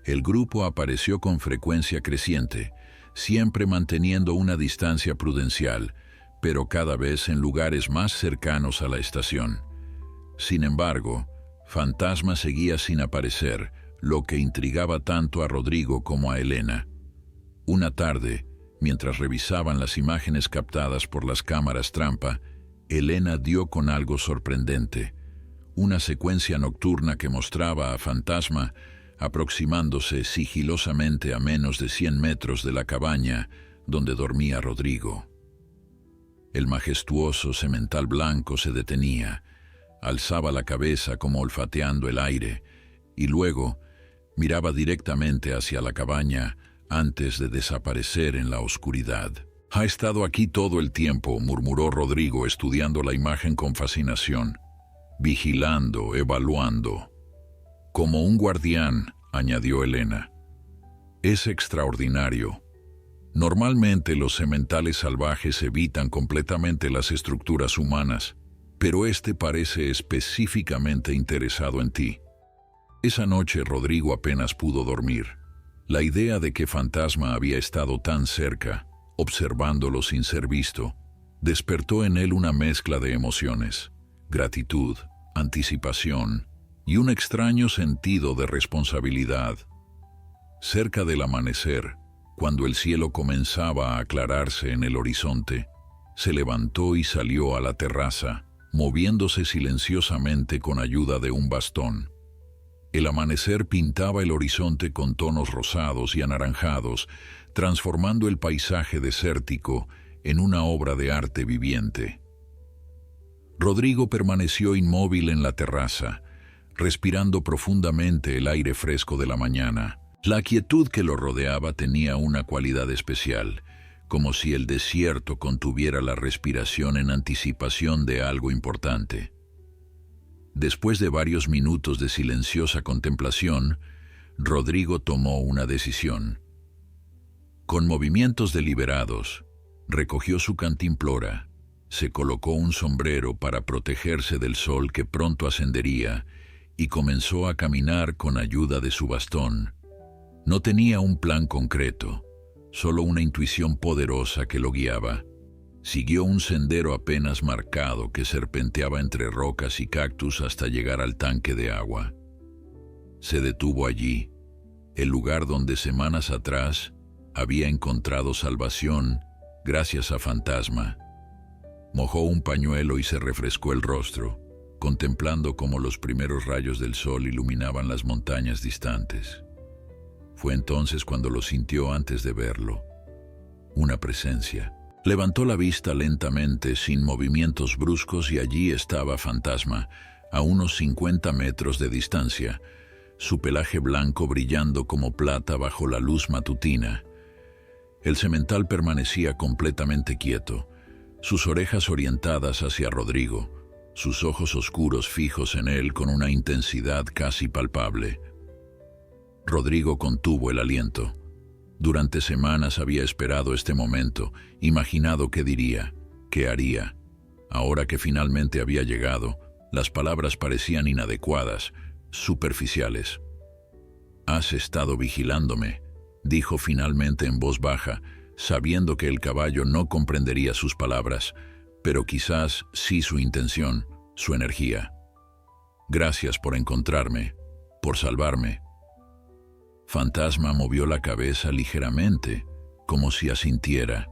[SPEAKER 1] El grupo apareció con frecuencia creciente, siempre manteniendo una distancia prudencial, pero cada vez en lugares más cercanos a la estación. Sin embargo, Fantasma seguía sin aparecer, lo que intrigaba tanto a Rodrigo como a Elena. Una tarde, mientras revisaban las imágenes captadas por las cámaras trampa, Elena dio con algo sorprendente: una secuencia nocturna que mostraba a Fantasma aproximándose sigilosamente a menos de 100 metros de la cabaña donde dormía Rodrigo. El majestuoso semental blanco se detenía, alzaba la cabeza como olfateando el aire, y luego miraba directamente hacia la cabaña antes de desaparecer en la oscuridad. Ha estado aquí todo el tiempo, murmuró Rodrigo, estudiando la imagen con fascinación. Vigilando, evaluando. Como un guardián, añadió Elena. Es extraordinario. Normalmente los sementales salvajes evitan completamente las estructuras humanas, pero este parece específicamente interesado en ti. Esa noche Rodrigo apenas pudo dormir. La idea de que Fantasma había estado tan cerca, observándolo sin ser visto, despertó en él una mezcla de emociones: gratitud, anticipación y un extraño sentido de responsabilidad. Cerca del amanecer, cuando el cielo comenzaba a aclararse en el horizonte, se levantó y salió a la terraza, moviéndose silenciosamente con ayuda de un bastón. El amanecer pintaba el horizonte con tonos rosados y anaranjados, transformando el paisaje desértico en una obra de arte viviente. Rodrigo permaneció inmóvil en la terraza, respirando profundamente el aire fresco de la mañana. La quietud que lo rodeaba tenía una cualidad especial, como si el desierto contuviera la respiración en anticipación de algo importante. Después de varios minutos de silenciosa contemplación, Rodrigo tomó una decisión. Con movimientos deliberados, recogió su cantimplora, se colocó un sombrero para protegerse del sol que pronto ascendería y comenzó a caminar con ayuda de su bastón. No tenía un plan concreto, solo una intuición poderosa que lo guiaba. Siguió un sendero apenas marcado que serpenteaba entre rocas y cactus hasta llegar al tanque de agua. Se detuvo allí, el lugar donde semanas atrás había encontrado salvación gracias a Fantasma. Mojó un pañuelo y se refrescó el rostro, contemplando cómo los primeros rayos del sol iluminaban las montañas distantes. Fue entonces cuando lo sintió antes de verlo. Una presencia. Levantó la vista lentamente, sin movimientos bruscos, y allí estaba Fantasma, a unos 50 metros de distancia, su pelaje blanco brillando como plata bajo la luz matutina. El semental permanecía completamente quieto, sus orejas orientadas hacia Rodrigo, sus ojos oscuros fijos en él con una intensidad casi palpable. Rodrigo contuvo el aliento. Durante semanas había esperado este momento, imaginado qué diría, qué haría. Ahora que finalmente había llegado, las palabras parecían inadecuadas, superficiales. «Has estado vigilándome», dijo finalmente en voz baja, sabiendo que el caballo no comprendería sus palabras, pero quizás sí su intención, su energía. «Gracias por encontrarme, por salvarme». Fantasma movió la cabeza ligeramente, como si asintiera.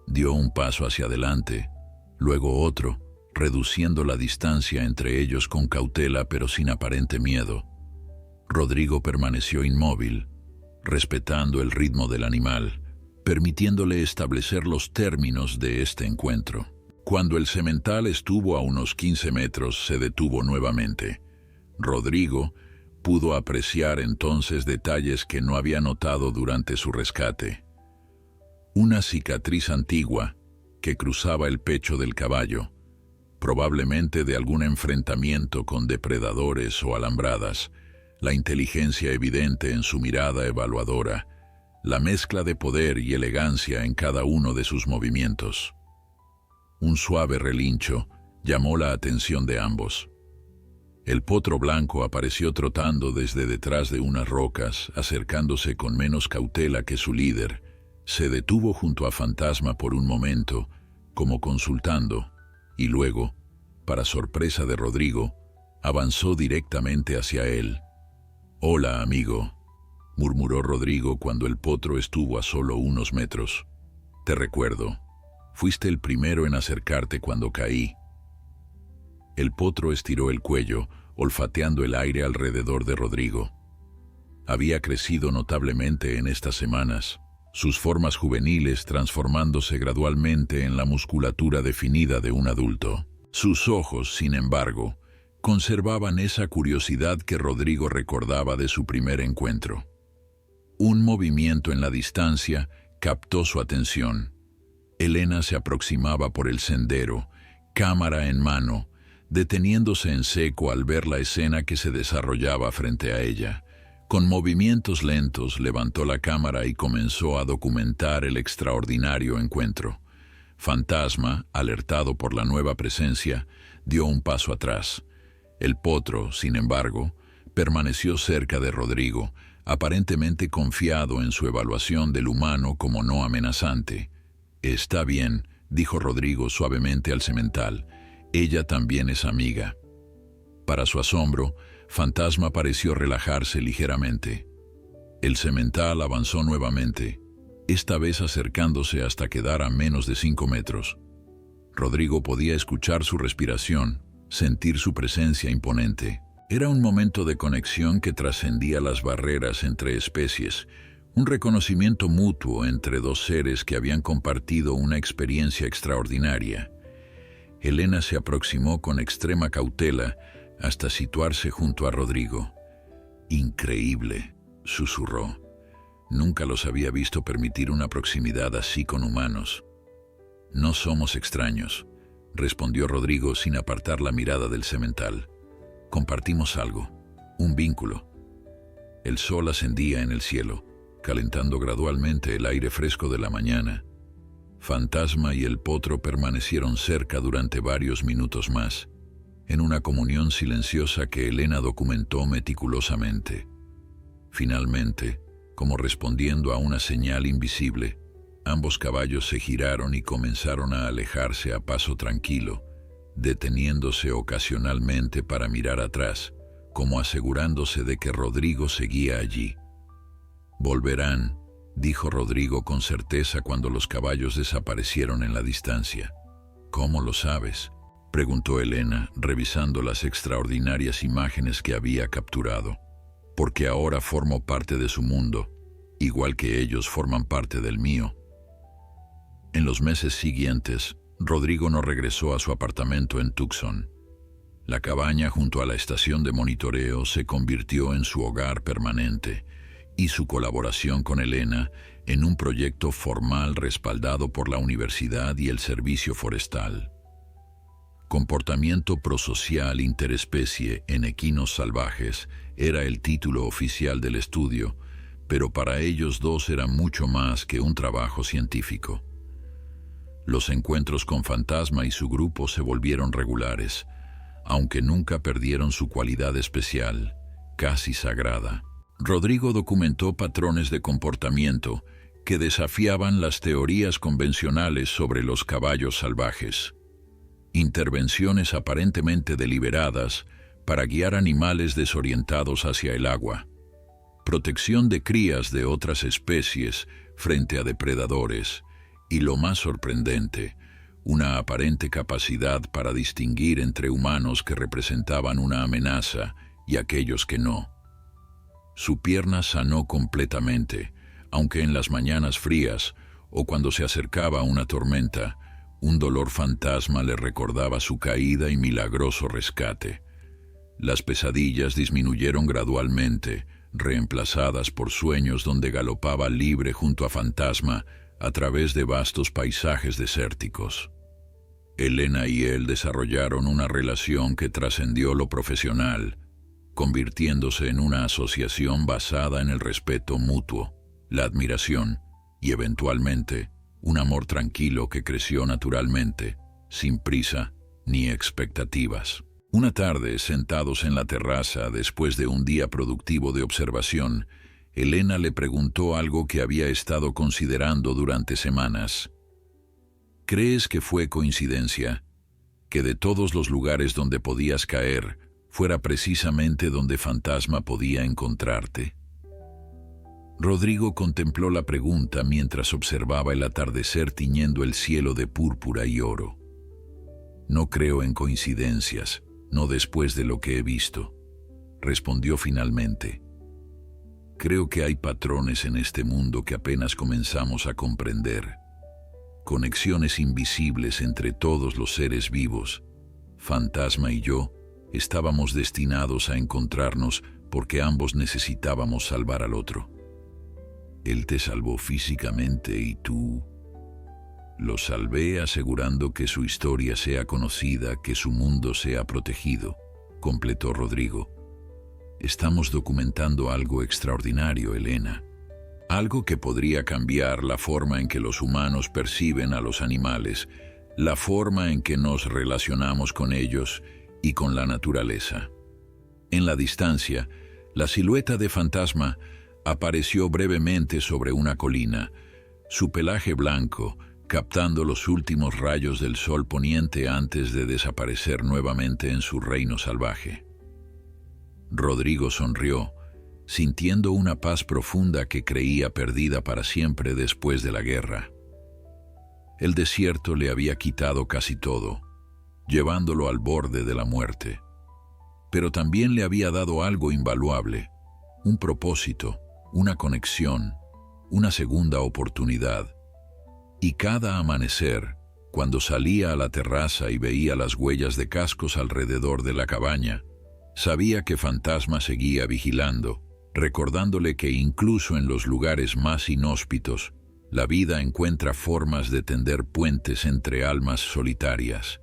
[SPEAKER 1] Dio un paso hacia adelante, luego otro, reduciendo la distancia entre ellos con cautela pero sin aparente miedo. Rodrigo permaneció inmóvil, respetando el ritmo del animal, permitiéndole establecer los términos de este encuentro. Cuando el semental estuvo a unos 15 metros, se detuvo nuevamente. Rodrigo pudo apreciar entonces detalles que no había notado durante su rescate. Una cicatriz antigua que cruzaba el pecho del caballo, probablemente de algún enfrentamiento con depredadores o alambradas, la inteligencia evidente en su mirada evaluadora, la mezcla de poder y elegancia en cada uno de sus movimientos. Un suave relincho llamó la atención de ambos. El potro blanco apareció trotando desde detrás de unas rocas, acercándose con menos cautela que su líder. Se detuvo junto a Fantasma por un momento, como consultando, y luego, para sorpresa de Rodrigo, avanzó directamente hacia él. «Hola, amigo», murmuró Rodrigo cuando el potro estuvo a solo unos metros. «Te recuerdo. Fuiste el primero en acercarte cuando caí». El potro estiró el cuello, olfateando el aire alrededor de Rodrigo. Había crecido notablemente en estas semanas, sus formas juveniles transformándose gradualmente en la musculatura definida de un adulto. Sus ojos, sin embargo, conservaban esa curiosidad que Rodrigo recordaba de su primer encuentro. Un movimiento en la distancia captó su atención. Elena se aproximaba por el sendero, cámara en mano, deteniéndose en seco al ver la escena que se desarrollaba frente a ella. Con movimientos lentos levantó la cámara y comenzó a documentar el extraordinario encuentro. Fantasma, alertado por la nueva presencia, dio un paso atrás. El potro, sin embargo, permaneció cerca de Rodrigo, aparentemente confiado en su evaluación del humano como no amenazante. «Está bien», dijo Rodrigo suavemente al semental. «Ella también es amiga». Para su asombro, Fantasma pareció relajarse ligeramente. El semental avanzó nuevamente, esta vez acercándose hasta quedar a menos de 5 metros. Rodrigo podía escuchar su respiración, sentir su presencia imponente. Era un momento de conexión que trascendía las barreras entre especies, un reconocimiento mutuo entre dos seres que habían compartido una experiencia extraordinaria. Elena se aproximó con extrema cautela hasta situarse junto a Rodrigo. «Increíble», susurró. «Nunca los había visto permitir una proximidad así con humanos». «No somos extraños», respondió Rodrigo sin apartar la mirada del semental. «Compartimos algo, un vínculo». El sol ascendía en el cielo, calentando gradualmente el aire fresco de la mañana. Fantasma y el potro permanecieron cerca durante varios minutos más, en una comunión silenciosa que Elena documentó meticulosamente. Finalmente, como respondiendo a una señal invisible, ambos caballos se giraron y comenzaron a alejarse a paso tranquilo, deteniéndose ocasionalmente para mirar atrás, como asegurándose de que Rodrigo seguía allí. «Volverán», dijo Rodrigo con certeza cuando los caballos desaparecieron en la distancia. «¿Cómo lo sabes?», preguntó Elena, revisando las extraordinarias imágenes que había capturado. «Porque ahora formo parte de su mundo, igual que ellos forman parte del mío». En los meses siguientes, Rodrigo no regresó a su apartamento en Tucson. La cabaña junto a la estación de monitoreo se convirtió en su hogar permanente, y su colaboración con Elena en un proyecto formal respaldado por la universidad y el servicio forestal. Comportamiento prosocial interespecie en equinos salvajes era el título oficial del estudio, pero para ellos dos era mucho más que un trabajo científico. Los encuentros con Fantasma y su grupo se volvieron regulares, aunque nunca perdieron su cualidad especial, casi sagrada. Rodrigo documentó patrones de comportamiento que desafiaban las teorías convencionales sobre los caballos salvajes. Intervenciones aparentemente deliberadas para guiar animales desorientados hacia el agua. Protección de crías de otras especies frente a depredadores. Y lo más sorprendente, una aparente capacidad para distinguir entre humanos que representaban una amenaza y aquellos que no. Su pierna sanó completamente, aunque en las mañanas frías o cuando se acercaba una tormenta, un dolor fantasma le recordaba su caída y milagroso rescate. Las pesadillas disminuyeron gradualmente, reemplazadas por sueños donde galopaba libre junto a Fantasma a través de vastos paisajes desérticos. Elena y él desarrollaron una relación que trascendió lo profesional, convirtiéndose en una asociación basada en el respeto mutuo, la admiración y, eventualmente, un amor tranquilo que creció naturalmente, sin prisa ni expectativas. Una tarde, sentados en la terraza después de un día productivo de observación, Elena le preguntó algo que había estado considerando durante semanas. ¿Crees que fue coincidencia que de todos los lugares donde podías caer, fuera precisamente donde Fantasma podía encontrarte? Rodrigo contempló la pregunta mientras observaba el atardecer tiñendo el cielo de púrpura y oro. «No creo en coincidencias, no después de lo que he visto», respondió finalmente. «Creo que hay patrones en este mundo que apenas comenzamos a comprender. Conexiones invisibles entre todos los seres vivos. Fantasma y yo estábamos destinados a encontrarnos porque ambos necesitábamos salvar al otro. Él te salvó físicamente y tú...». Lo salvé asegurando que su historia sea conocida, que su mundo sea protegido, completó Rodrigo. Estamos documentando algo extraordinario, Elena. Algo que podría cambiar la forma en que los humanos perciben a los animales, la forma en que nos relacionamos con ellos y con la naturaleza. En la distancia, la silueta de Fantasma apareció brevemente sobre una colina, su pelaje blanco, captando los últimos rayos del sol poniente antes de desaparecer nuevamente en su reino salvaje. Rodrigo sonrió, sintiendo una paz profunda que creía perdida para siempre después de la guerra. El desierto le había quitado casi todo, llevándolo al borde de la muerte. Pero también le había dado algo invaluable, un propósito, una conexión, una segunda oportunidad. Y cada amanecer, cuando salía a la terraza y veía las huellas de cascos alrededor de la cabaña, sabía que Fantasma seguía vigilando, recordándole que incluso en los lugares más inhóspitos, la vida encuentra formas de tender puentes entre almas solitarias.